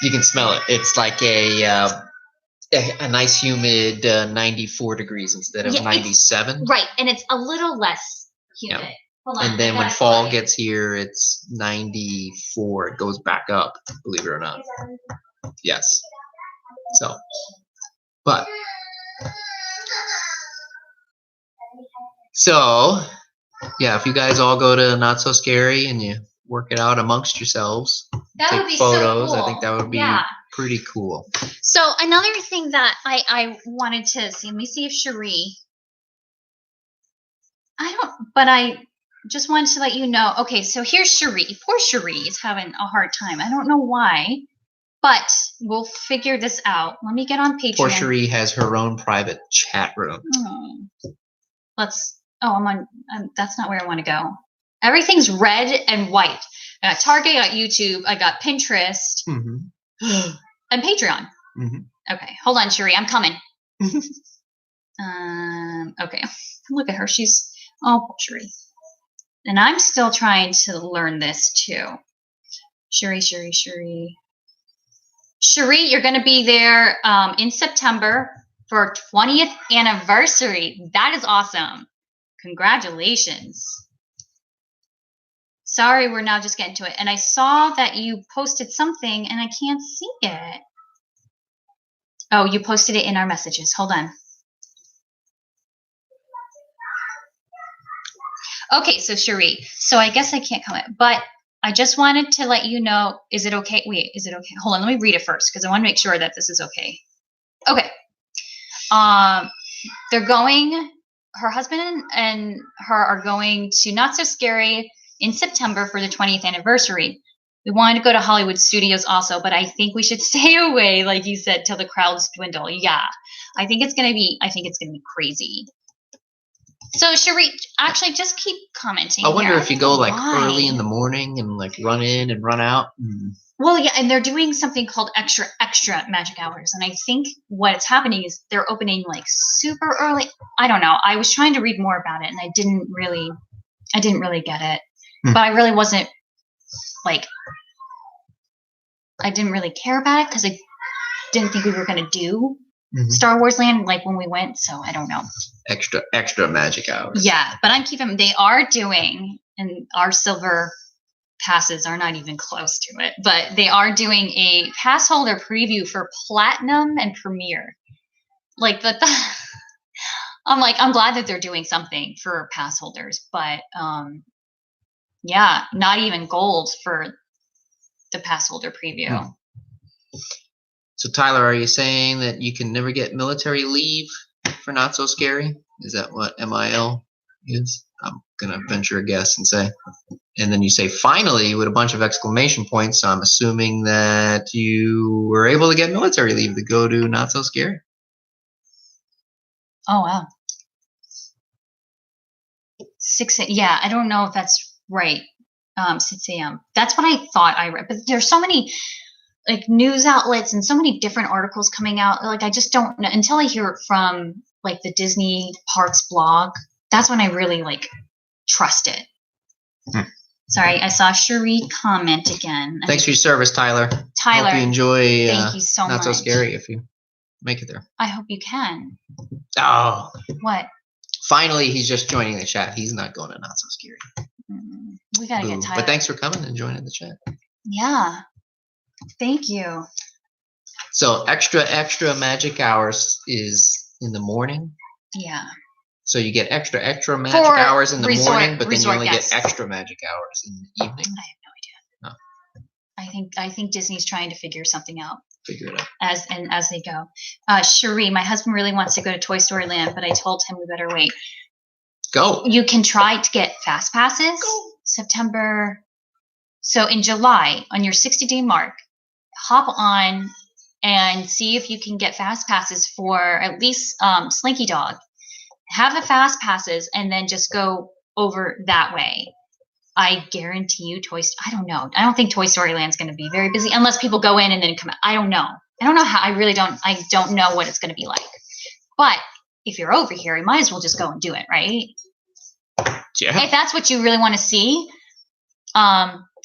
You can smell it. It's like a nice humid 94 degrees instead of 97. Right, and it's a little less humid. Yeah. And then when fall gets here, it's 94. It goes back up, believe it or not. Yes. So, but. So, yeah, if you guys all go to Not So Scary and you work it out amongst yourselves, take photos, so cool. I think that would be pretty cool. So another thing that I wanted to see, let me see if Cherie, I just wanted to let you know. Okay, so here's Cherie. Poor Cherie is having a hard time. I don't know why, but we'll figure this out. Let me get on Patreon. Poor Cherie has her own private chat room. I'm on, that's not where I want to go. Everything's red and white. I got Target, I got YouTube, I got Pinterest, and Patreon. Okay, hold on, Cherie, I'm coming. Okay, look at her. She's, poor Cherie. And I'm still trying to learn this too. Cherie. Cherie, you're going to be there in September for 20th anniversary. That is awesome. Congratulations. Sorry, we're now just getting to it. And I saw that you posted something and I can't see it. Oh, you posted it in our messages. Hold on. Okay, so Cherie. So I guess I can't comment, but I just wanted to let you know, is it okay? Wait, is it okay? Hold on, let me read it first because I want to make sure that this is okay. Okay. They're going, her husband and her are going to Not So Scary in September for the 20th anniversary. We wanted to go to Hollywood Studios also, but I think we should stay away, like you said, till the crowds dwindle. Yeah, I think it's gonna be crazy. So Cherie, actually, just keep commenting. I wonder if you go like early in the morning and like run in and run out. Well, yeah, and they're doing something called extra magic hours, and I think what's happening is they're opening like super early. I don't know. I was trying to read more about it, and I didn't really get it. But I really wasn't like, I didn't really care about it because I didn't think we were going to do Star Wars Land like when we went. So I don't know. Extra magic hours. Yeah, but I'm keeping, they are doing, and our silver passes are not even close to it, but they are doing a pass holder preview for Platinum and Premier. Like I'm like, I'm glad that they're doing something for pass holders, but yeah, not even gold for the pass holder preview. So Tyler, are you saying that you can never get military leave for Not So Scary? Is that what MIL is? I'm gonna venture a guess and say. And then you say finally with a bunch of exclamation points. So I'm assuming that you were able to get military leave to go to Not So Scary. Oh wow. 6 a.m. Yeah, I don't know if that's right. 6 a.m. That's what I thought I read. But there's so many like news outlets and so many different articles coming out. Like I just don't know until I hear it from like the Disney Parks blog. That's when I really like trust it. Sorry, I saw Cherie comment again. Thanks for your service, Tyler. Tyler, hope you enjoy. Thank you so much. Not So Scary if you make it there. I hope you can. Oh. What? Finally, he's just joining the chat. He's not going to Not So Scary. We gotta get Tyler. But thanks for coming and joining the chat. Yeah. Thank you. So extra magic hours is in the morning. Yeah. So you get extra magic hours in the morning, but then you only get extra magic hours in the evening. I have no idea. Oh. I think Disney's trying to figure something out. Figure it out. As they go. Cherie, my husband really wants to go to Toy Story Land, but I told him we better wait. Go. You can try to get fast passes. Go. September. So in July, on your 60-day mark, hop on and see if you can get fast passes for at least Slinky Dog. Have the fast passes and then just go over that way. I guarantee you I don't know. I don't think Toy Story Land's going to be very busy unless people go in and then come out. I don't know. I don't know how. I don't know what it's going to be like. But if you're over here, you might as well just go and do it, right? Yeah. If that's what you really want to see,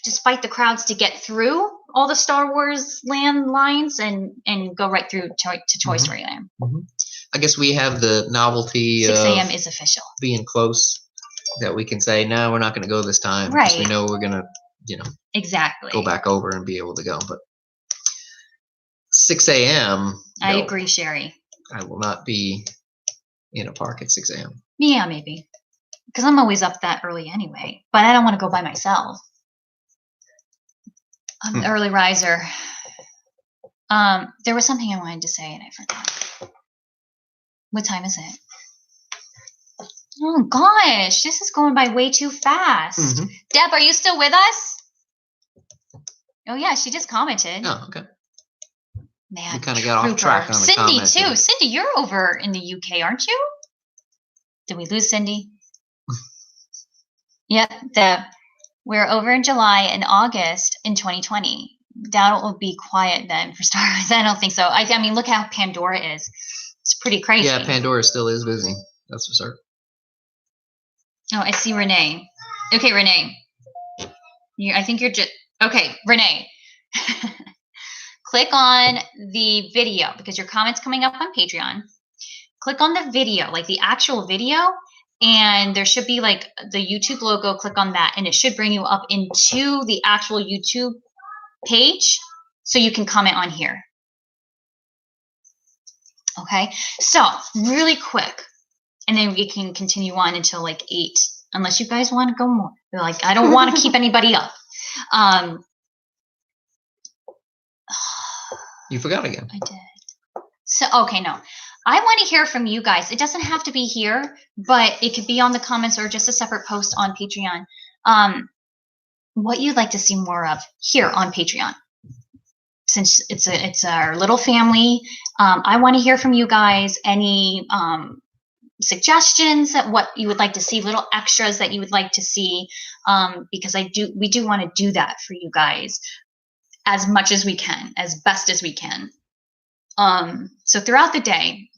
just fight the crowds to get through all the Star Wars Land lines and go right through to Toy Story Land. Mm-hmm. I guess we have the novelty 6 of a.m. is official. being close that we can say, no, we're not going to go this time. Right. Because we know we're going to, exactly go back over and be able to go. But 6 a.m. I agree, Sherry. I will not be in a park at 6 a.m. Yeah, maybe. Because I'm always up that early anyway. But I don't want to go by myself. I'm an early riser. There was something I wanted to say and I forgot. What time is it? Oh gosh, this is going by way too fast. Mm-hmm. Deb, are you still with us? Oh yeah, she just commented. Oh, okay. Man, we kind of got off track on the Cindy comments too. here. Cindy, you're over in the UK, aren't you? Did we lose Cindy? Yep, Deb. We're over in July and August in 2020. That will be quiet then for Star Wars. I don't think so. I mean, look how Pandora is. It's pretty crazy. Yeah, Pandora still is busy. That's for certain. Oh, I see Renee. Okay, Renee. I think you're just... Okay, Renee. Click on the video because your comment's coming up on Patreon. Click on the video, like the actual video, and there should be like the YouTube logo. Click on that, and it should bring you up into the actual YouTube page so you can comment on here. Okay, so really quick, and then we can continue on until like 8, unless you guys want to go more. Like, I don't want to keep anybody up. You forgot again. I did. So, okay, no. I want to hear from you guys. It doesn't have to be here, but it could be on the comments or just a separate post on Patreon. What you'd like to see more of here on Patreon. Since it's our little family, I want to hear from you guys. Any suggestions that what you would like to see, little extras that you would like to see, because we do want to do that for you guys as much as we can, as best as we can. So throughout the day,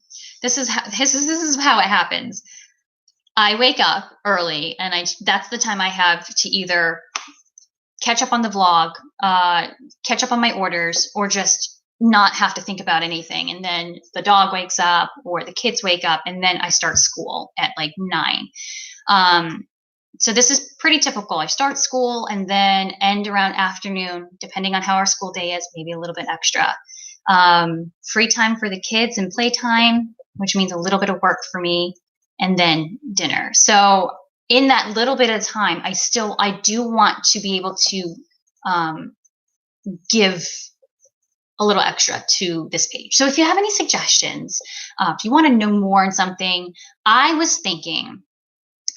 this is how it happens. I wake up early, and that's the time I have to either catch up on the vlog, catch up on my orders, or just not have to think about anything. And then the dog wakes up or the kids wake up, and then I start school at like 9. So this is pretty typical. I start school and then end around afternoon, depending on how our school day is, maybe a little bit extra. Free time for the kids and playtime, which means a little bit of work for me, and then dinner. So in that little bit of time, I do want to be able to give a little extra to this page. So if you have any suggestions, if you want to know more on something, I was thinking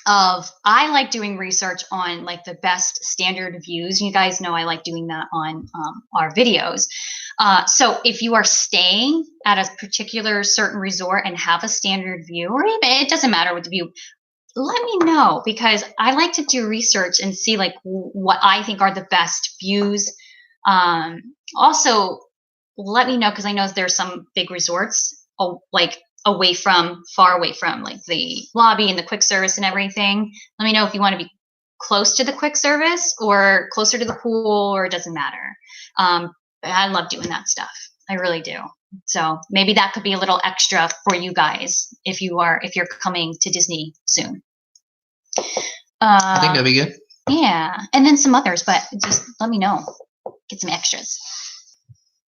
I like doing research on like the best standard views. You guys know I like doing that on our videos. So if you are staying at a particular certain resort and have a standard view, or even it doesn't matter what the view, let me know, because I like to do research and see like what I think are the best views. Also, let me know, because I know there's some big resorts like far away from like the lobby and the quick service and everything. Let me know if you want to be close to the quick service or closer to the pool, or it doesn't matter. But I love doing that stuff. I really do. So maybe that could be a little extra for you guys if you're coming to Disney soon. I think that'd be good. Yeah, and then some others, but just let me know. Get some extras.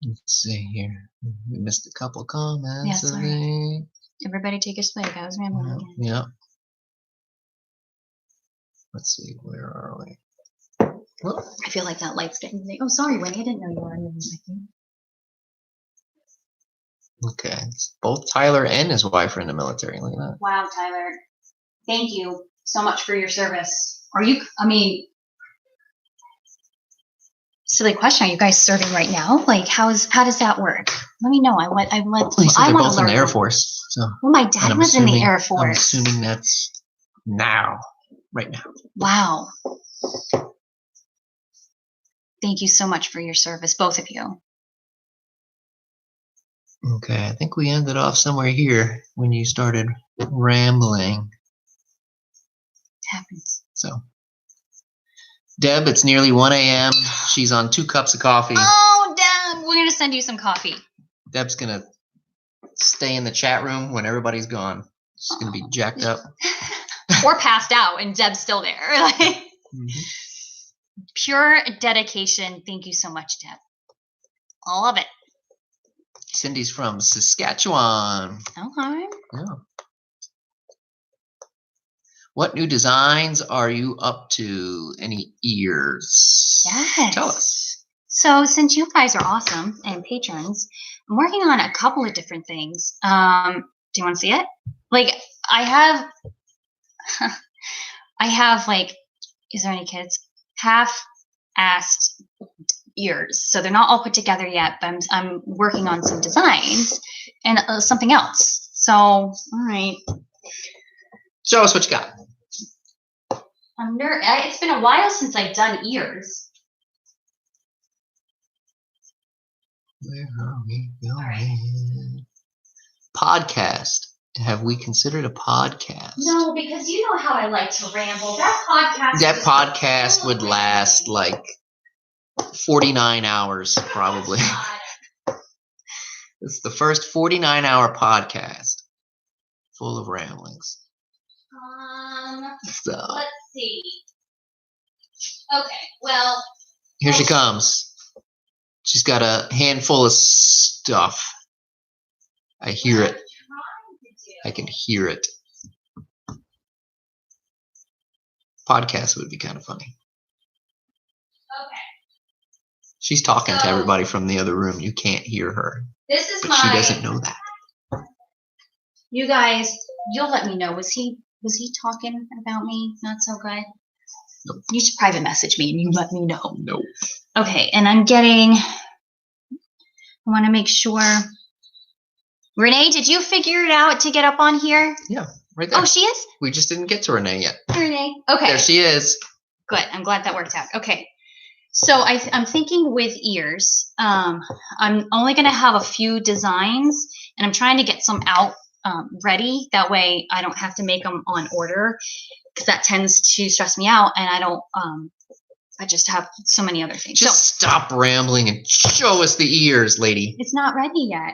Let's see here. We missed a couple comments. Yeah, sorry. Everybody take a swig. I was rambling again. Yeah. Let's see. Where are we? Well, I feel like that light's getting big. Oh, sorry, Winnie. I didn't know you were on the okay. Both Tyler and his wife are in the military. Look at that. Wow, Tyler. Thank you so much for your service. Silly question. Are you guys serving right now? Like, how does that work? Let me know. I want They're both in the Air Force. So. Well, my dad was in the Air Force. I'm assuming that's now, right now. Wow. Thank you so much for your service, both of you. Okay, I think we ended off somewhere here when you started rambling. It happens. So, Deb, it's nearly 1 a.m. She's on 2 cups of coffee. Oh, Deb, we're going to send you some coffee. Deb's going to stay in the chat room when everybody's gone. She's going to be jacked up. Or passed out, and Deb's still there. Pure dedication. Thank you so much, Deb. I love it. Cindy's from Saskatchewan. Okay. Yeah. What new designs are you up to? Any ears? Yes. Tell us. So since you guys are awesome and patrons, I'm working on a couple of different things. Do you want to see it? Like I have like, is there any kids? Half-assed ears. So they're not all put together yet, but I'm working on some designs and something else. So, all right. Show us what you got. It's been a while since I've done ears. Where are we going? Podcast. Have we considered a podcast? No, because you know how I like to ramble. That podcast would last like 49 hours, probably. It's the first 49-hour podcast full of ramblings. So, let's see. Okay, well. Here she comes. She's got a handful of stuff. I hear it. I can hear it. Podcast would be kind of funny. Okay. She's talking to everybody from the other room. You can't hear her. This is but she doesn't know that. You guys, you'll let me know. Was he talking about me? Not so good? Nope. You should private message me and you let me know. Nope. Okay, and I want to make sure. Renee, did you figure it out to get up on here? Yeah, right there. Oh, she is? We just didn't get to Renee yet. Renee. Okay. There she is. Good. I'm glad that worked out. Okay. So I'm thinking with ears, I'm only going to have a few designs, and I'm trying to get some out ready. That way I don't have to make them on order, because that tends to stress me out, and I don't, I just have so many other things. Just stop rambling and show us the ears, lady. It's not ready yet,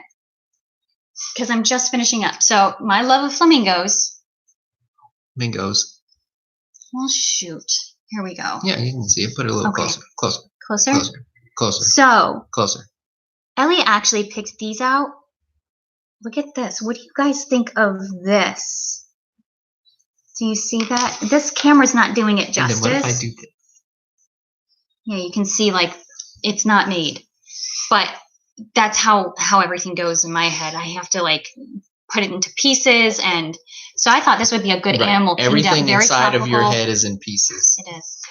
because I'm just finishing up. So my love of flamingos. Flamingos. Well, shoot. Here we go. Yeah, you can see it. Put it a little closer. Closer. Closer? Closer. Closer. So. Closer. Ellie actually picked these out. Look at this. What do you guys think of this? Do you see that? This camera's not doing it justice. And then what if I do this? Yeah, you can see like it's not made. But that's how everything goes in my head. I have to like put it into pieces, and so I thought this would be a good animal kingdom. Everything very inside tropical. of your head is in pieces. It is.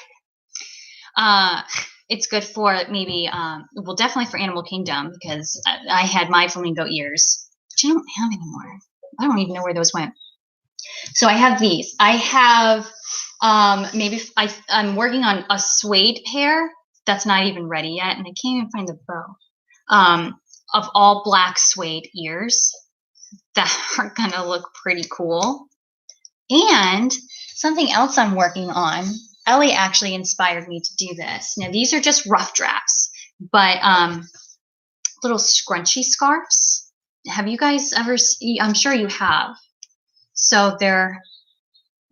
It's good for maybe, well, definitely for Animal Kingdom, because I had my flamingo ears, which I don't have anymore. I don't even know where those went. So I have these. I have I'm working on a suede pair that's not even ready yet, and I can't even find the bow. Of all black suede ears that are gonna look pretty cool. And something else I'm working on. Ellie actually inspired me to do this. Now these are just rough drafts, but little scrunchy scarves. Have you guys ever seen? I'm sure you have. So they're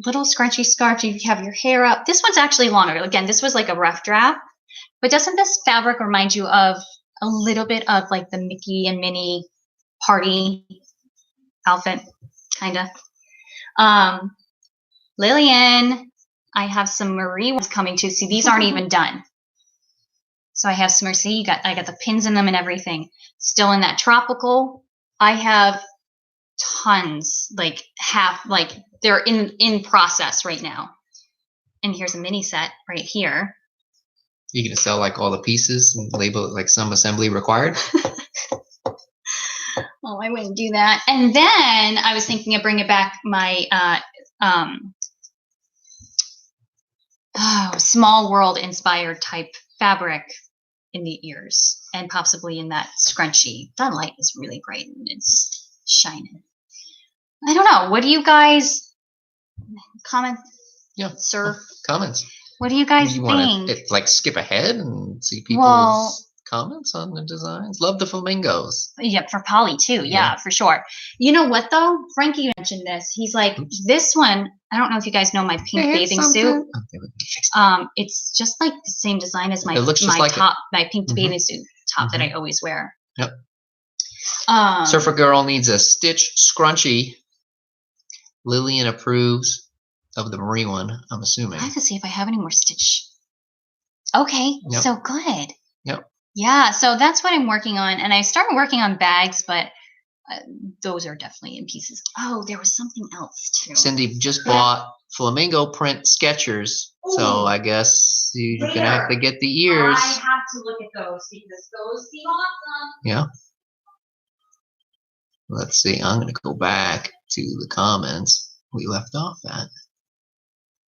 little scrunchy scarves. You have your hair up. This one's actually longer. Again, this was like a rough draft. But doesn't this fabric remind you of a little bit of like the Mickey and Minnie party outfit, kind of? Lillian, I have some Marie ones coming too. See, these aren't even done. So I have some, see, I got the pins in them and everything. Still in that tropical. I have tons, like they're in process right now. And here's a mini set right here. You gonna sell like all the pieces and label it like some assembly required? Oh, I wouldn't do that. And then I was thinking of bringing back my Small World inspired type fabric in the ears and possibly in that scrunchie. That light is really bright and it's shining. I don't know. What do you guys comment? Yeah, sir. Comments. What do you guys You think? want to like skip ahead and see people's comments on the designs? Love the flamingos. Yeah, for Polly too. Yeah, for sure. You know what though? Frankie mentioned this. He's like, this one, I don't know if you guys know my pink bathing suit. It's just like the same design as my top, my pink bathing suit top that I always wear. Yep. Surfer Girl needs a stitch scrunchie. Lillian approves of the marie one, I'm assuming. I have to see if I have any more stitch. Okay, so good. Yep. Yeah, so that's what I'm working on. And I started working on bags, but those are definitely in pieces. Oh, there was something else too. Cindy just bought flamingo print Skechers. So I guess you're going to have to get the ears. I have to look at those because those seem awesome. Yeah. Let's see. I'm going to go back to the comments we left off at.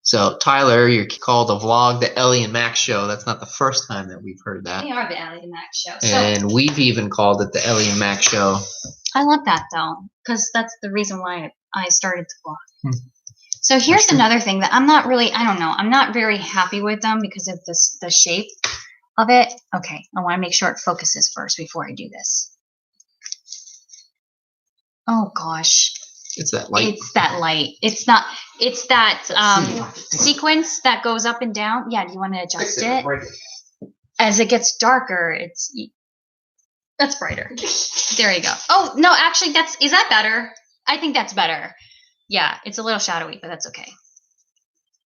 So, Tyler, you called the vlog the Ellie and Max show. That's not the first time that we've heard that. They are the Ellie and Max show. And we've even called it the Ellie and Max show. I love that, though, because that's the reason why I started to vlog. So here's another thing that I'm not really, I don't know, I'm not very happy with them because of the shape of it. Okay, I want to make sure it focuses first before I do this. Oh, gosh. It's that light. It's that light. It's not. It's that sequence that goes up and down. Yeah. Do you want to adjust it? As it gets darker, that's brighter. There you go. Oh no, actually, is that better? I think that's better. Yeah, it's a little shadowy, but that's okay.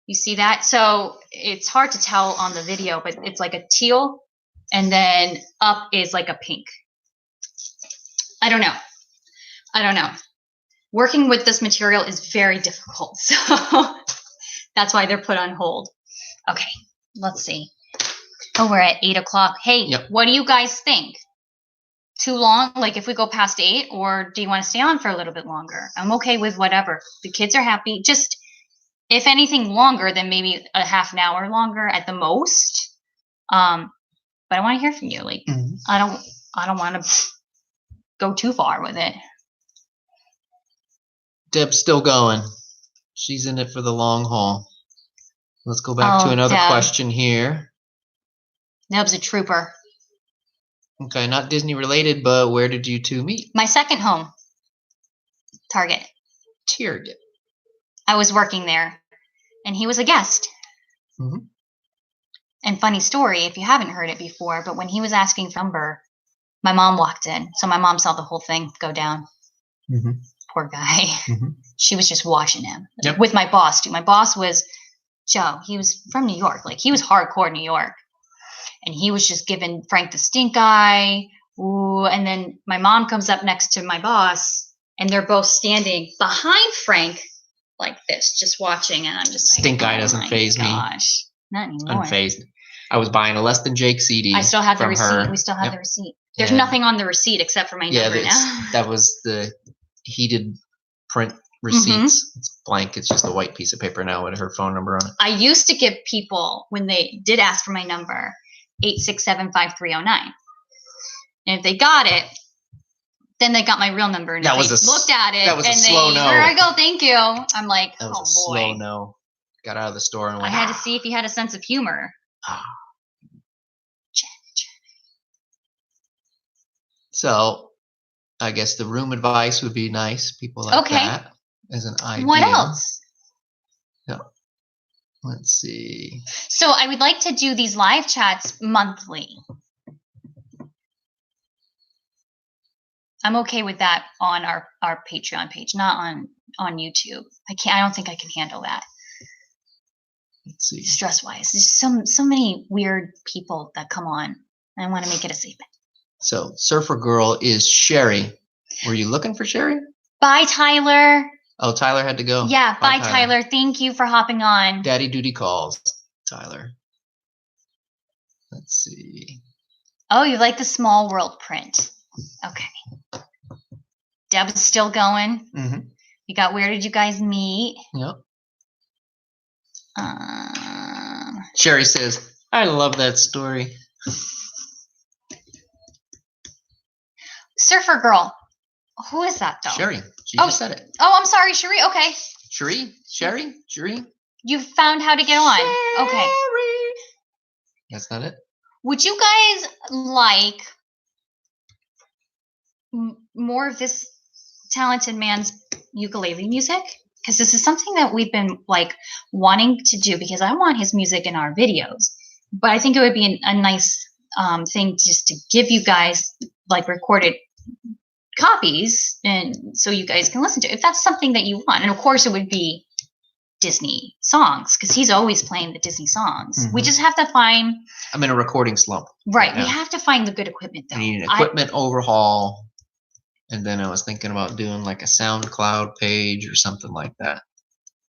You see that? So it's hard to tell on the video, but it's like a teal, and then up is like a pink. I don't know. Working with this material is very difficult, so that's why they're put on hold. Okay, let's see. Oh, we're at 8 o'clock. Hey, what do you guys think? Too long? Like if we go past 8, or do you want to stay on for a little bit longer? I'm okay with whatever. The kids are happy. Just, if anything longer, then maybe a half an hour longer at the most. But I want to hear from you. Like, I don't want to go too far with it. Deb's still going. She's in it for the long haul. Let's go back to another question here. Deb's a trooper. Okay, not Disney related, but where did you two meet? My second home. Target. Target. I was working there, and he was a guest. And funny story, if you haven't heard it before, but when he was asking for number, my mom walked in. So my mom saw the whole thing go down. Poor guy. She was just watching him with my boss too. My boss was Joe. He was from New York. Like he was hardcore New York. And he was just giving Frank the stink eye. Ooh. And then my mom comes up next to my boss and they're both standing behind Frank like this, just watching. And I'm just like, stink eye doesn't faze me. Gosh, not anymore. Unfazed. I was buying a Less Than Jake CD. I still have the receipt. Her. We still have the receipt. There's nothing on the receipt except for my number now. That was the heated print receipts. It's blank. It's just a white piece of paper now with her phone number on it. I used to give people, when they did ask for my number, 867-5309. And if they got it, then they got my real number. And looked at it. That was a slow no. Here I go, thank you. I'm like, that was a slow no. Got out of the store and went. I had to see if he had a sense of humor. So, I guess the room advice would be nice. People like that as an idea. What else? Yeah. Let's see. So I would like to do these live chats monthly. I'm okay with that on our Patreon page, not on YouTube. I don't think I can handle that. Let's see. Stress-wise, there's so many weird people that come on. I want to make it a safe bet. So, Surfer Girl is Sherry. Were you looking for Sherry? Bye, Tyler. Oh, Tyler had to go. Yeah, bye, Tyler. Thank you for hopping on. Daddy duty calls, Tyler. Let's see. Oh, you like the small world print. Okay. Deb's still going. You got Where Did You Guys Meet? Yep. Sherry says, I love that story. Surfer girl. Who is that though? Sherry. She just said it. Oh, I'm sorry, Cherie. Okay. Sherry. You found how to get on. Sherry. Okay. That's not it. Would you guys like more of this talented man's ukulele music? Because this is something that we've been like wanting to do because I want his music in our videos. But I think it would be a nice thing just to give you guys like recorded copies and so you guys can listen to it if that's something that you want. And of course it would be Disney songs because he's always playing the Disney songs. Mm-hmm. We just have to find. I'm in a recording slump. Right. We have to find the good equipment though. I need an equipment overhaul. And then I was thinking about doing like a SoundCloud page or something like that.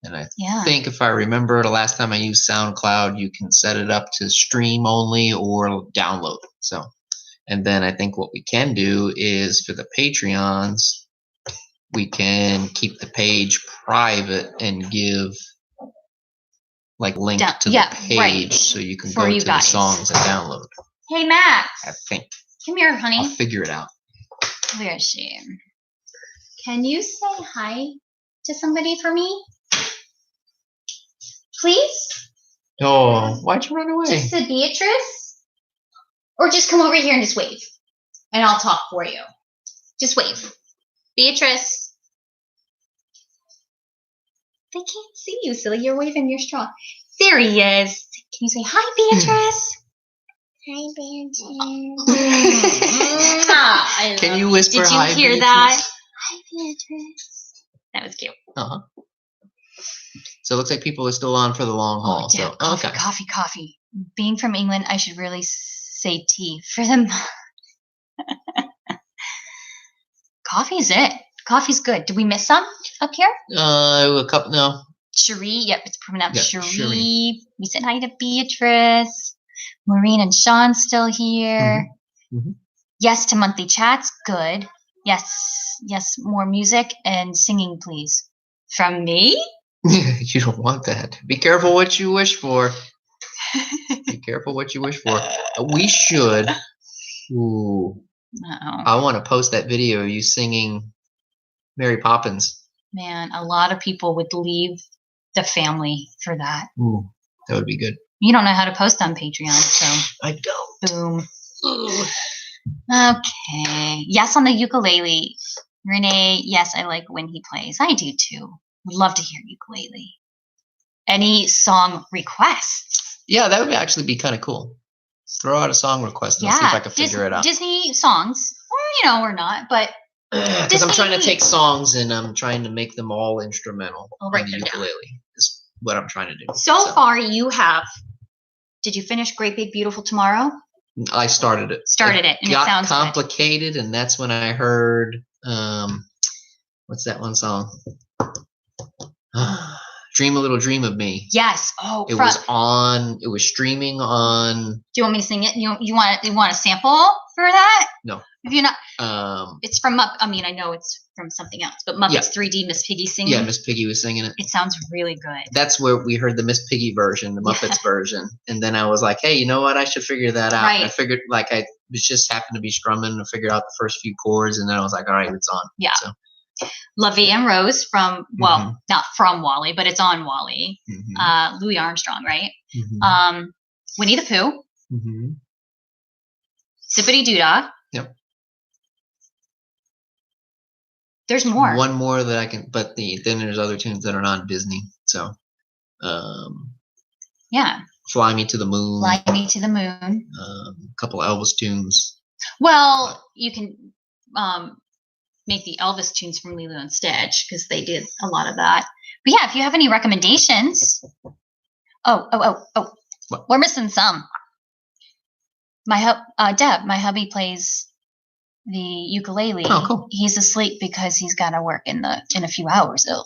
And I think if I remember the last time I used SoundCloud, you can set it up to stream only or download. So, and then I think what we can do is for the Patreons, we can keep the page private and give like link to the page so you can go to the songs and download. Hey, Max. I think. Come here, honey. I'll figure it out. Where is she? Can you say hi to somebody for me? Please? Oh, why'd you run away? Just to Beatrice? Or just come over here and just wave. And I'll talk for you. Just wave. Beatrice. They can't see you, silly. You're waving your straw. There he is. Can you say hi, Beatrice? Hi, Beatrice. Can you whisper hi, Beatrice? Did you hear Beatrice? that? Hi, Beatrice. That was cute. Uh-huh. So it looks like people are still on for the long haul. Yeah, so coffee. Being from England, I should really say tea for them. Coffee's it. Coffee's good. Did we miss some up here? A couple. No. Cherie. Yep, it's pronounced Yeah, Cherie. We said hi to Beatrice. Maureen and Sean still here. Mm-hmm. Yes to monthly chats. Good. Yes. More music and singing, please. From me? You don't want that. Be careful what you wish for. Be careful what you wish for. We should. Ooh. Uh-oh. I want to post that video of you singing Mary Poppins. Man, a lot of people would leave the family for that. Ooh, that would be good. You don't know how to post on Patreon, so. I don't. Boom. Ooh. Okay. Yes on the ukulele. Renee, yes, I like when he plays. I do too. Would love to hear ukulele. Any song requests? Yeah, that would actually be kind of cool. Throw out a song request and I'll see if I can figure it out. Disney songs, or not, but because I'm trying to take songs and I'm trying to make them all instrumental on the ukulele. Is what I'm trying to do. So far, you have. Did you finish Great Big Beautiful Tomorrow? I started it. And it sounds complicated, and that's when I heard what's that one song? Dream a Little Dream of Me. Yes. Oh, it was streaming on. Do you want me to sing it? You want a sample for that? No. If you're not, it's from I know it's from something else, but Muppets 3D, Miss Piggy singing. Yeah, Miss Piggy was singing it. It sounds really good. That's where we heard the Miss Piggy version, the Muppets version, and then I was like, hey, you know what? I should figure that out. Right. I figured I was just happened to be strumming and figured out the first few chords, and then I was like, all right, it's on. Yeah. So. Lovey and Rose from, not from Wally, but it's on Wally. Mm-hmm. Louis Armstrong, right? Mm-hmm. Winnie the Pooh. Mm-hmm. Zippity Doodah. Yep. There's more. One more that I can, but then there's other tunes that are not Disney. So, yeah. Fly Me to the Moon. Fly Me to the Moon. A couple of Elvis tunes. Well, you can make the Elvis tunes from Lilo and Stitch because they did a lot of that. But yeah, if you have any recommendations. Oh. What? We're missing some. Deb, my hubby plays the ukulele. Oh, cool. He's asleep because he's got to work in a few hours. Ugh.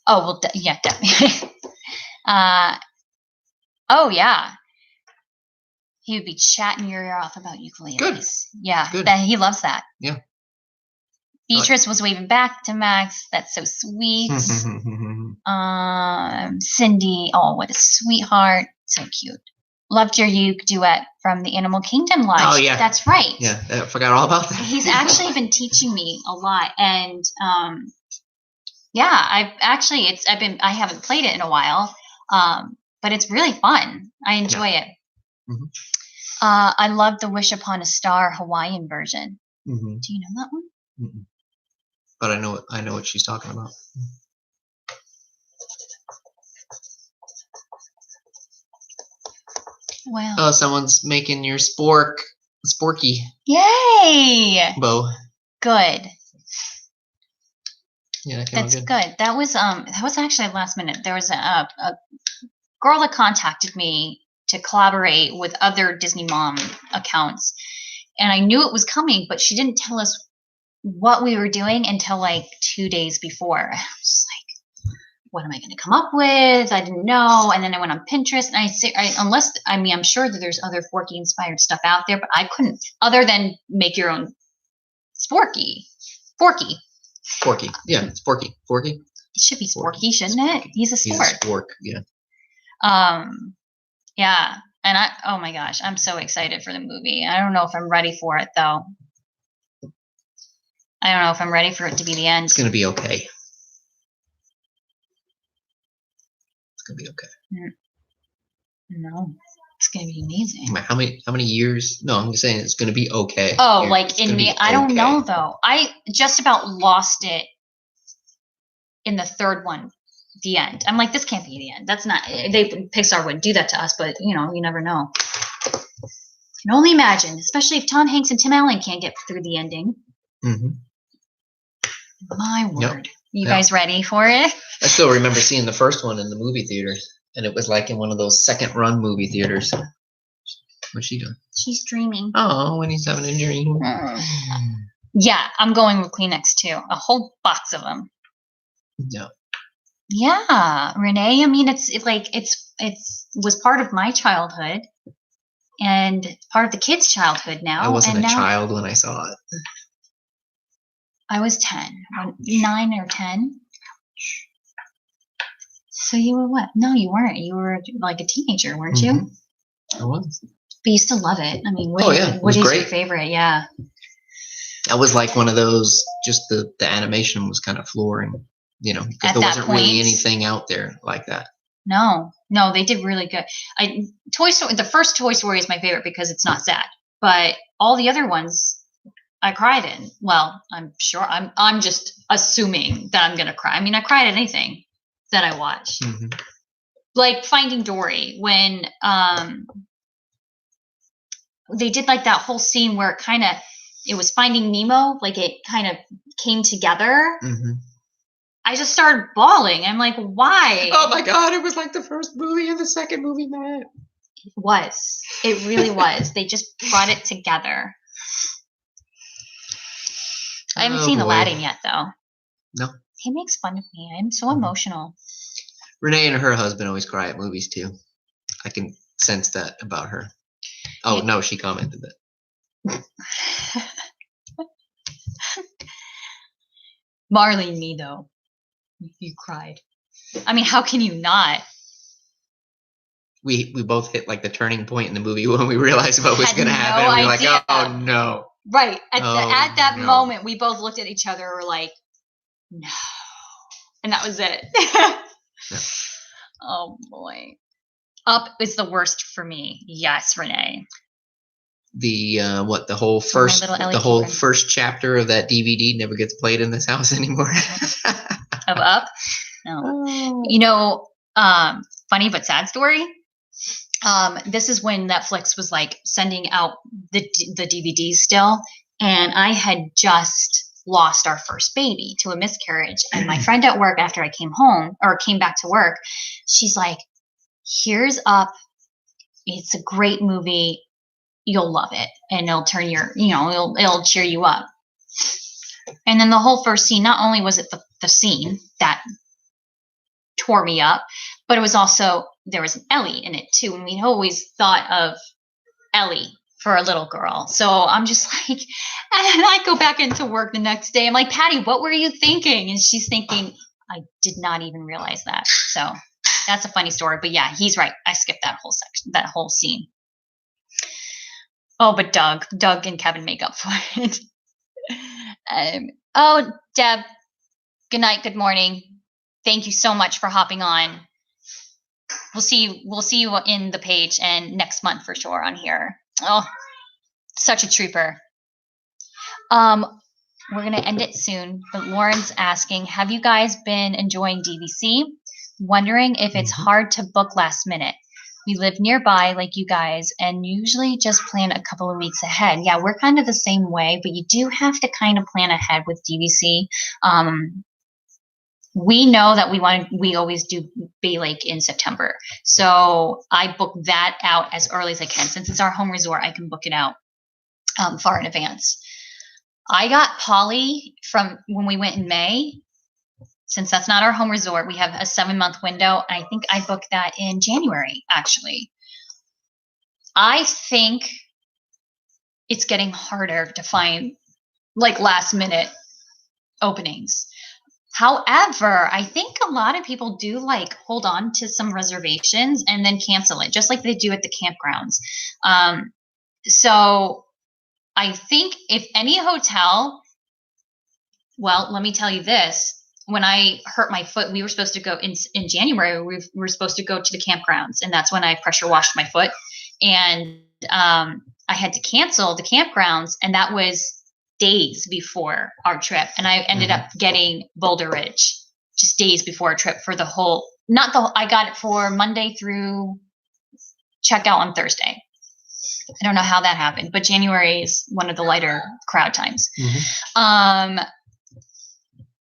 Oh, well, yeah, Deb. Oh, yeah. He would be chatting your ear off about ukuleles. Good. Yeah, Good. He loves that. Yeah. Beatrice was waving back to Max. That's so sweet. Cindy, oh, what a sweetheart. So cute. Loved your uke duet from the Animal Kingdom Lodge. Oh, yeah. That's right. Yeah, I forgot all about that. He's actually been teaching me a lot, and yeah, I haven't played it in a while, but it's really fun. I enjoy it. Mm-hmm. I love the Wish Upon a Star Hawaiian version. Mm-hmm. Do you know that one? Mm-mm. But I know what she's talking about. Wow. Oh, someone's making your sporky Yay! bow. Good. Yeah, that came out That's good. That was actually last minute. There was a girl that contacted me to collaborate with other Disney Mom accounts, and I knew it was coming, but she didn't tell us what we were doing until like 2 days before. I was like, what am I going to come up with? I didn't know. And then I went on Pinterest, and I'm sure that there's other Forky inspired stuff out there, but I couldn't, other than make your own Forky. Yeah, it's Forky. It should be Sporky, shouldn't it? He's a spork. He's a spork, yeah. Yeah. And oh my gosh, I'm so excited for the movie. I don't know if I'm ready for it though. I don't know if I'm ready for it to be the end. It's gonna be okay. It's gonna be okay. No, it's gonna be amazing. How many years? No, I'm just saying it's gonna be okay. Oh, like in me, I don't know though. I just about lost it in the third one, the end. I'm like, this can't be the end. That's not. Pixar wouldn't do that to us, but you never know. You can only imagine, especially if Tom Hanks and Tim Allen can't get through the ending. Mm-hmm. My word. Yep. You guys ready for it? I still remember seeing the first one in the movie theaters, and it was like in one of those second run movie theaters. What's she doing? She's dreaming. Oh, when he's having a dream. Yeah, I'm going with Kleenex too. A whole box of them. Yeah. Yeah, Renee. I mean, it was part of my childhood, and part of the kids' childhood now. I wasn't a child when I saw it. I was 10, 9 or 10. So you were what? No, you weren't. You were like a teenager, weren't you? I was. But you used to love it. I mean, what is great. your favorite? Yeah. That was like one of those. Just the animation was kind of flooring, because there wasn't really anything out there like that. No, they did really good. Toy Story. The first Toy Story is my favorite because it's not sad, but all the other ones I cried in. Well, I'm sure. I'm just assuming that I'm gonna cry. I mean, I cried at anything that I watch. Mm-hmm. Like Finding Dory, when they did like that whole scene where it was Finding Nemo, like it kind of came together. Mm-hmm. I just started bawling. I'm like, why? Oh my God, it was like the first movie and the second movie met. It was. It really was. They just brought it together. I haven't seen Aladdin yet, though. No. He makes fun of me. I'm so emotional. Renee and her husband always cry at movies, too. I can sense that about her. Oh, no, she commented that. Marley and me, though. You cried. I mean, how can you not? We both hit like the turning point in the movie when we realized what was going to happen. We were like, oh, no. Right. At that moment, we both looked at each other and were like, no. And that was it. Yeah. Oh, boy. Up is the worst for me. Yes, Renee. The whole first chapter of that DVD never gets played in this house anymore. Of Up? No. Funny but sad story. This is when Netflix was like sending out the DVDs still, and I had just lost our first baby to a miscarriage. And my friend at work, after I came back to work, she's like, "Here's Up. It's a great movie. You'll love it, and it'll turn it'll cheer you up." And then the whole first scene, not only was it the scene that tore me up, but it was also, there was an Ellie in it too. And we always thought of Ellie for a little girl. So I'm just like, and I go back into work the next day. I'm like, Patty, what were you thinking? And she's thinking, I did not even realize that. So That's a funny story. But yeah, he's right. I skipped that whole section, that whole scene. Oh, but Doug and Kevin make up for it. Oh, Deb, good night, good morning. Thank you so much for hopping on. We'll see you in the page and next month for sure on here. Oh, such a trooper. We're going to end it soon, but Lauren's asking, have you guys been enjoying DVC? Wondering if it's hard to book last minute. We live nearby like you guys and usually just plan a couple of weeks ahead. Yeah, we're kind of the same way, but you do have to kind of plan ahead with DVC. We know that we always do Bay Lake in September. So I book that out as early as I can. Since it's our home resort, I can book it out far in advance. I got Polly from when we went in May. Since that's not our home resort, we have a 7-month window. I think I booked that in January, actually. I think it's getting harder to find like last minute openings. However, I think a lot of people do like hold on to some reservations and then cancel it, just like they do at the campgrounds. So I think if any hotel, well, let me tell you this. When I hurt my foot, we were supposed to go in January. We were supposed to go to the campgrounds, and that's when I pressure washed my foot. And I had to cancel the campgrounds, and that was days before our trip. And I ended up getting Boulder Ridge just days before our trip for the whole, I got it for Monday through checkout on Thursday. I don't know how that happened, but January is one of the lighter crowd times.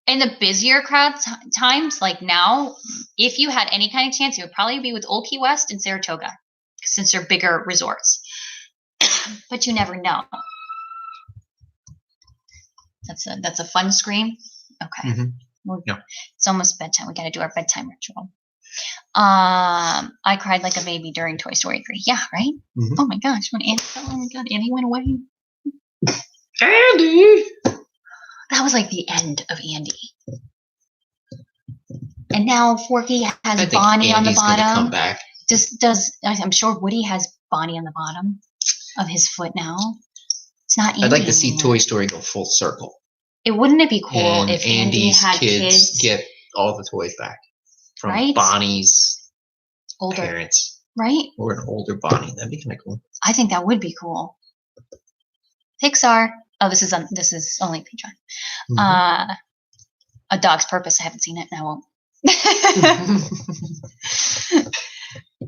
In the busier crowd times, like now, if you had any kind of chance, it would probably be with Old Key West and Saratoga, since they're bigger resorts. But you never know. That's a fun scream. Okay. It's almost bedtime. We got to do our bedtime ritual. I cried like a baby during Toy Story 3. Yeah, right? Oh my gosh, when Andy, oh my God, Andy went away. Andy! That was like the end of Andy. And now Forky has Bonnie on the bottom. Gonna come back. I'm sure Woody has Bonnie on the bottom of his foot now. It's not Andy I'd like to see anymore. Toy Story go full circle. Wouldn't it be cool and if Andy had kids get all the toys back from right? Bonnie's older parents, right? Or an older Bonnie. That'd be kind of cool. I think that would be cool. Pixar. Oh, this is only Patreon. A Dog's Purpose. I haven't seen it, and I won't.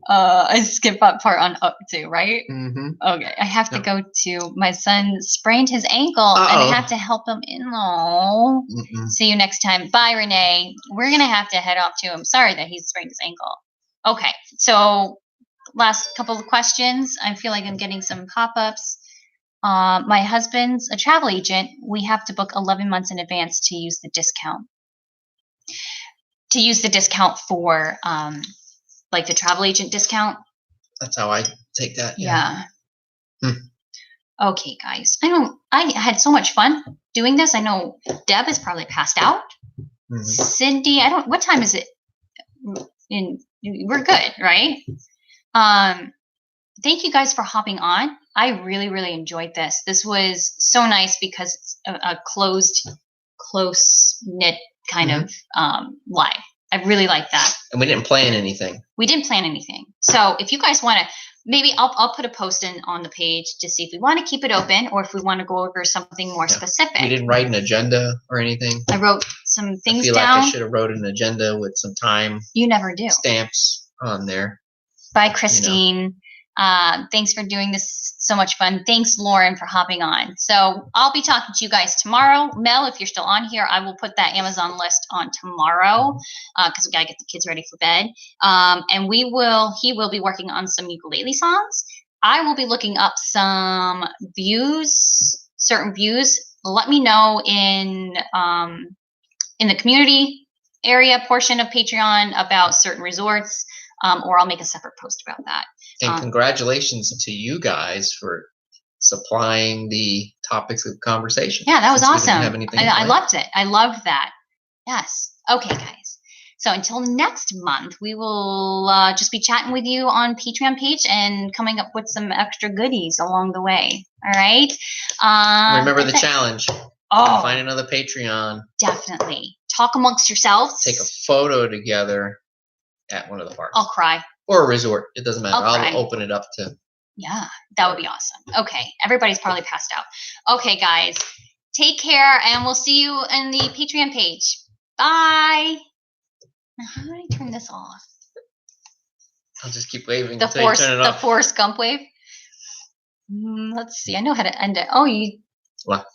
I skipped that part on up to, right? Okay, I have to go to my son sprained his ankle and I have to help him in. Oh, see you next time. Bye, Renee. We're gonna have to head off to him. Sorry that he's sprained his ankle. Okay, so last couple of questions. I feel like I'm getting some pop-ups. My husband's a travel agent. We have to book 11 months in advance to use the discount. To use the discount for like the travel agent discount. That's how I take that. Yeah. Okay, guys. I had so much fun doing this. I know Deb is probably passed out. Cindy, what time is it? We're good, right? Thank you guys for hopping on. I really, really enjoyed this. This was so nice because it's a close-knit kind of live. I really like that. And we didn't plan anything. We didn't plan anything. So if you guys want to, maybe I'll put a post in on the page to see if we want to keep it open or if we want to go over something more specific. We didn't write an agenda or anything. I wrote some things down. I feel like I should have wrote an agenda with some time. You never do. Stamps on there. Bye, Christine. Thanks for doing this. So much fun. Thanks, Lauren, for hopping on. So I'll be talking to you guys tomorrow. Mel, if you're still on here, I will put that Amazon list on tomorrow because we got to get the kids ready for bed. And he will be working on some ukulele songs. I will be looking up some views, certain views. Let me know in the community area portion of Patreon about certain resorts, or I'll make a separate post about that. And congratulations to you guys for supplying the topics of conversation. Yeah, that was awesome. We didn't have anything I loved it. I loved that. Yes. Okay, guys. So until next month, we will just be chatting with you on Patreon page and coming up with some extra goodies along the way. All right. Remember the challenge. Oh, find another Patreon. Definitely. Talk amongst yourselves. Take a photo together at one of the parks. I'll cry. Or a resort. It doesn't matter. I'll cry. I'll open it up to. Yeah, that would be awesome. Okay, everybody's probably passed out. Okay, guys, take care, and we'll see you in the Patreon page. Bye. Now, how do I turn this off? I'll just keep waving The until you turn it off. The Forrest Gump wave. Let's see. I know how to end it. Oh, you. What?